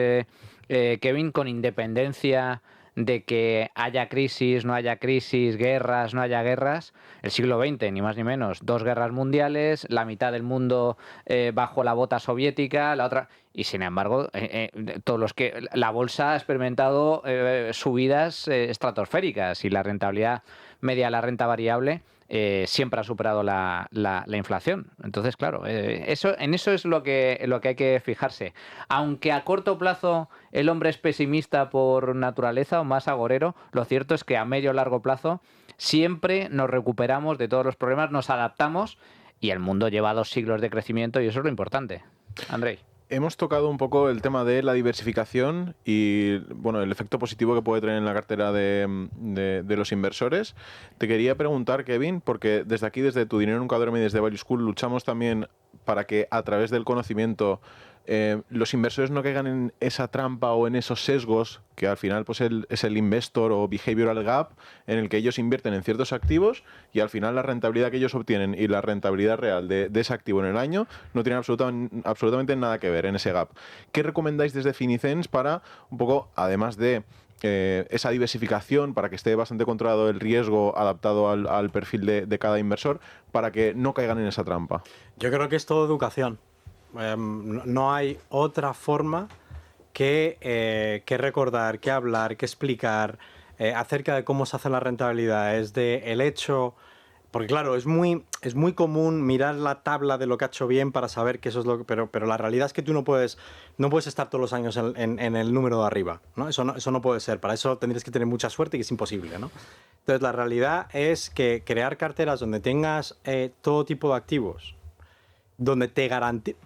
Kevin, con independencia de que haya crisis, no haya crisis, guerras, no haya guerras, el siglo XX, ni más ni menos, 2 guerras mundiales, la mitad del mundo bajo la bota soviética, la otra... Y sin embargo, todos los que la bolsa ha experimentado subidas estratosféricas y la rentabilidad media, la renta variable, siempre ha superado la inflación. Entonces, claro, en eso es lo que hay que fijarse. Aunque a corto plazo el hombre es pesimista por naturaleza o más agorero, lo cierto es que a medio o largo plazo siempre nos recuperamos de todos los problemas, nos adaptamos y el mundo lleva 2 siglos de crecimiento y eso es lo importante. Andrei. Hemos tocado un poco el tema de la diversificación y bueno, el efecto positivo que puede tener en la cartera de los inversores. Te quería preguntar, Kevin, porque desde aquí, desde Tu Dinero Nunca Duerme y desde Value School, luchamos también para que a través del conocimiento los inversores no caigan en esa trampa o en esos sesgos que al final pues es el investor o behavioral gap en el que ellos invierten en ciertos activos y al final la rentabilidad que ellos obtienen y la rentabilidad real de ese activo en el año no tienen absolutamente nada que ver en ese gap. ¿Qué recomendáis desde Finicens para un poco, además de esa diversificación, para que esté bastante controlado el riesgo adaptado al perfil de cada inversor, para que no caigan en esa trampa? Yo creo que es todo educación. No hay otra forma que recordar, que hablar, que explicar acerca de cómo se hace la rentabilidad. Es el hecho... Porque claro, es muy común mirar la tabla de lo que ha hecho bien para saber que eso es lo que... Pero la realidad es que tú no puedes estar todos los años en el número de arriba, ¿no? Eso no puede ser. Para eso tendrías que tener mucha suerte y es imposible, ¿no? Entonces la realidad es que crear carteras donde tengas todo tipo de activos, donde te garantiza...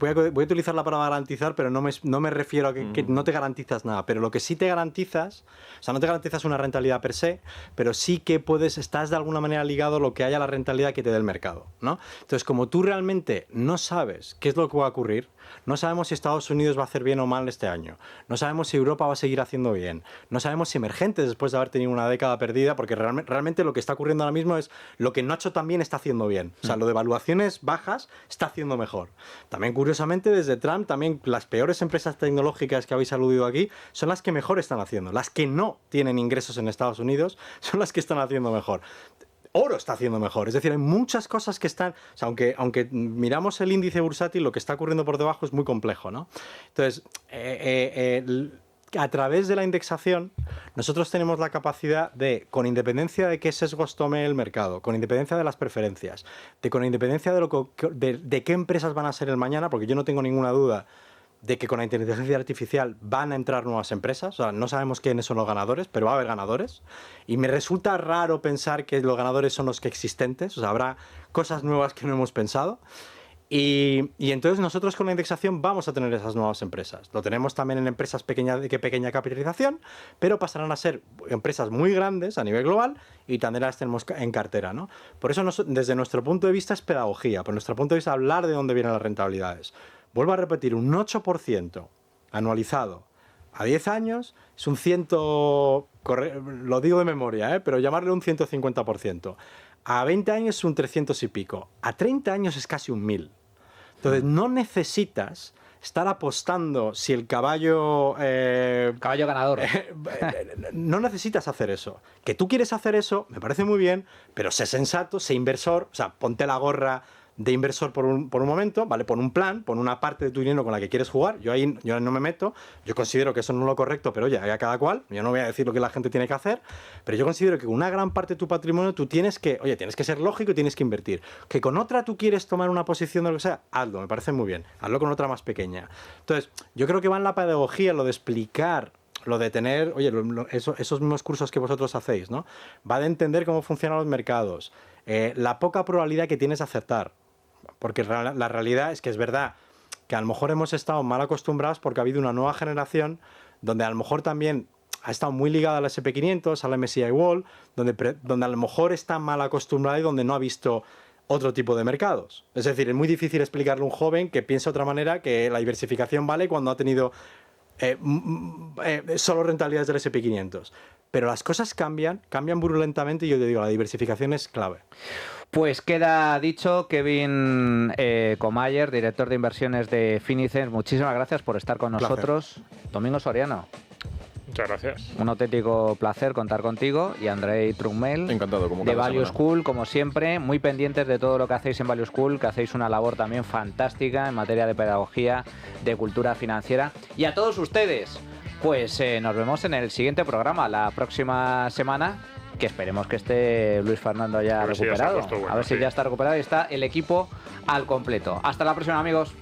Voy a utilizar la palabra garantizar, pero no me refiero a que no te garantizas nada. Pero lo que sí te garantizas, o sea, no te garantizas una rentabilidad per se, pero sí que estás de alguna manera ligado a lo que haya la rentabilidad que te dé el mercado, ¿no? Entonces, como tú realmente no sabes qué es lo que va a ocurrir, no sabemos si Estados Unidos va a hacer bien o mal este año, no sabemos si Europa va a seguir haciendo bien, no sabemos si emergentes después de haber tenido una década perdida, porque realmente lo que está ocurriendo ahora mismo es lo que no ha hecho tan bien está haciendo bien. O sea, lo de evaluaciones bajas está haciendo mejor. También, curiosamente, desde Trump, también las peores empresas tecnológicas que habéis aludido aquí son las que mejor están haciendo. Las que no tienen ingresos en Estados Unidos son las que están haciendo mejor. Oro está haciendo mejor. Es decir, hay muchas cosas que están... O sea, aunque miramos el índice bursátil, lo que está ocurriendo por debajo es muy complejo, ¿no? Entonces, a través de la indexación, nosotros tenemos la capacidad de, con independencia de qué sesgos tome el mercado, con independencia de las preferencias, con independencia de qué empresas van a ser el mañana, porque yo no tengo ninguna duda de que con la inteligencia artificial van a entrar nuevas empresas. O sea, no sabemos quiénes son los ganadores, pero va a haber ganadores. Y me resulta raro pensar que los ganadores son los que existentes. O sea, habrá cosas nuevas que no hemos pensado. Y entonces nosotros con la indexación vamos a tener esas nuevas empresas. Lo tenemos también en empresas de pequeña capitalización, pero pasarán a ser empresas muy grandes a nivel global y también las tenemos en cartera, ¿no? Por eso desde nuestro punto de vista es pedagogía, por nuestro punto de vista hablar de dónde vienen las rentabilidades. Vuelvo a repetir, un 8% anualizado a 10 años es un lo digo de memoria, pero llamarle un 150%. A 20 años es un 300 y pico. A 30 años es casi un 1000. Entonces no necesitas estar apostando si el caballo... Caballo ganador. No necesitas hacer eso. Que tú quieres hacer eso, me parece muy bien, pero sé sensato, sé inversor, o sea, ponte la gorra de inversor por un momento, ¿vale? Pon un plan, pon una parte de tu dinero con la que quieres jugar. Yo no me meto, yo considero que eso no es lo correcto, pero oye, a cada cual, yo no voy a decir lo que la gente tiene que hacer, pero yo considero que una gran parte de tu patrimonio tú tienes que ser lógico y tienes que invertir. Que con otra tú quieres tomar una posición de lo que sea, hazlo, me parece muy bien. Hazlo con otra más pequeña. Entonces, yo creo que va en la pedagogía, lo de explicar, lo de tener, oye, esos mismos cursos que vosotros hacéis, ¿no? Va de entender cómo funcionan los mercados, la poca probabilidad que tienes de acertar. Porque la realidad es que es verdad que a lo mejor hemos estado mal acostumbrados porque ha habido una nueva generación donde a lo mejor también ha estado muy ligada al SP500, al MSCI World, donde a lo mejor está mal acostumbrada y donde no ha visto otro tipo de mercados. Es decir, es muy difícil explicarle a un joven que piensa de otra manera que la diversificación vale cuando ha tenido solo rentabilidades del SP500. Pero las cosas cambian virulentamente y yo te digo, la diversificación es clave. Pues queda dicho. Kevin Comayer, director de inversiones de Finicens, muchísimas gracias por estar con nosotros. Domingo Soriano. Muchas gracias. Un auténtico placer contar contigo. Y Andrei Trumel, encantado, como de cada Value semana. School, como siempre, muy pendientes de todo lo que hacéis en Value School, que hacéis una labor también fantástica en materia de pedagogía, de cultura financiera. Y a todos ustedes, pues nos vemos en el siguiente programa, la próxima semana, que esperemos que esté Luis Fernando ya A ver si ya se ha recuperado. puesto bueno, a ver si sí. ya está recuperado y está el equipo al completo. Hasta la próxima, amigos.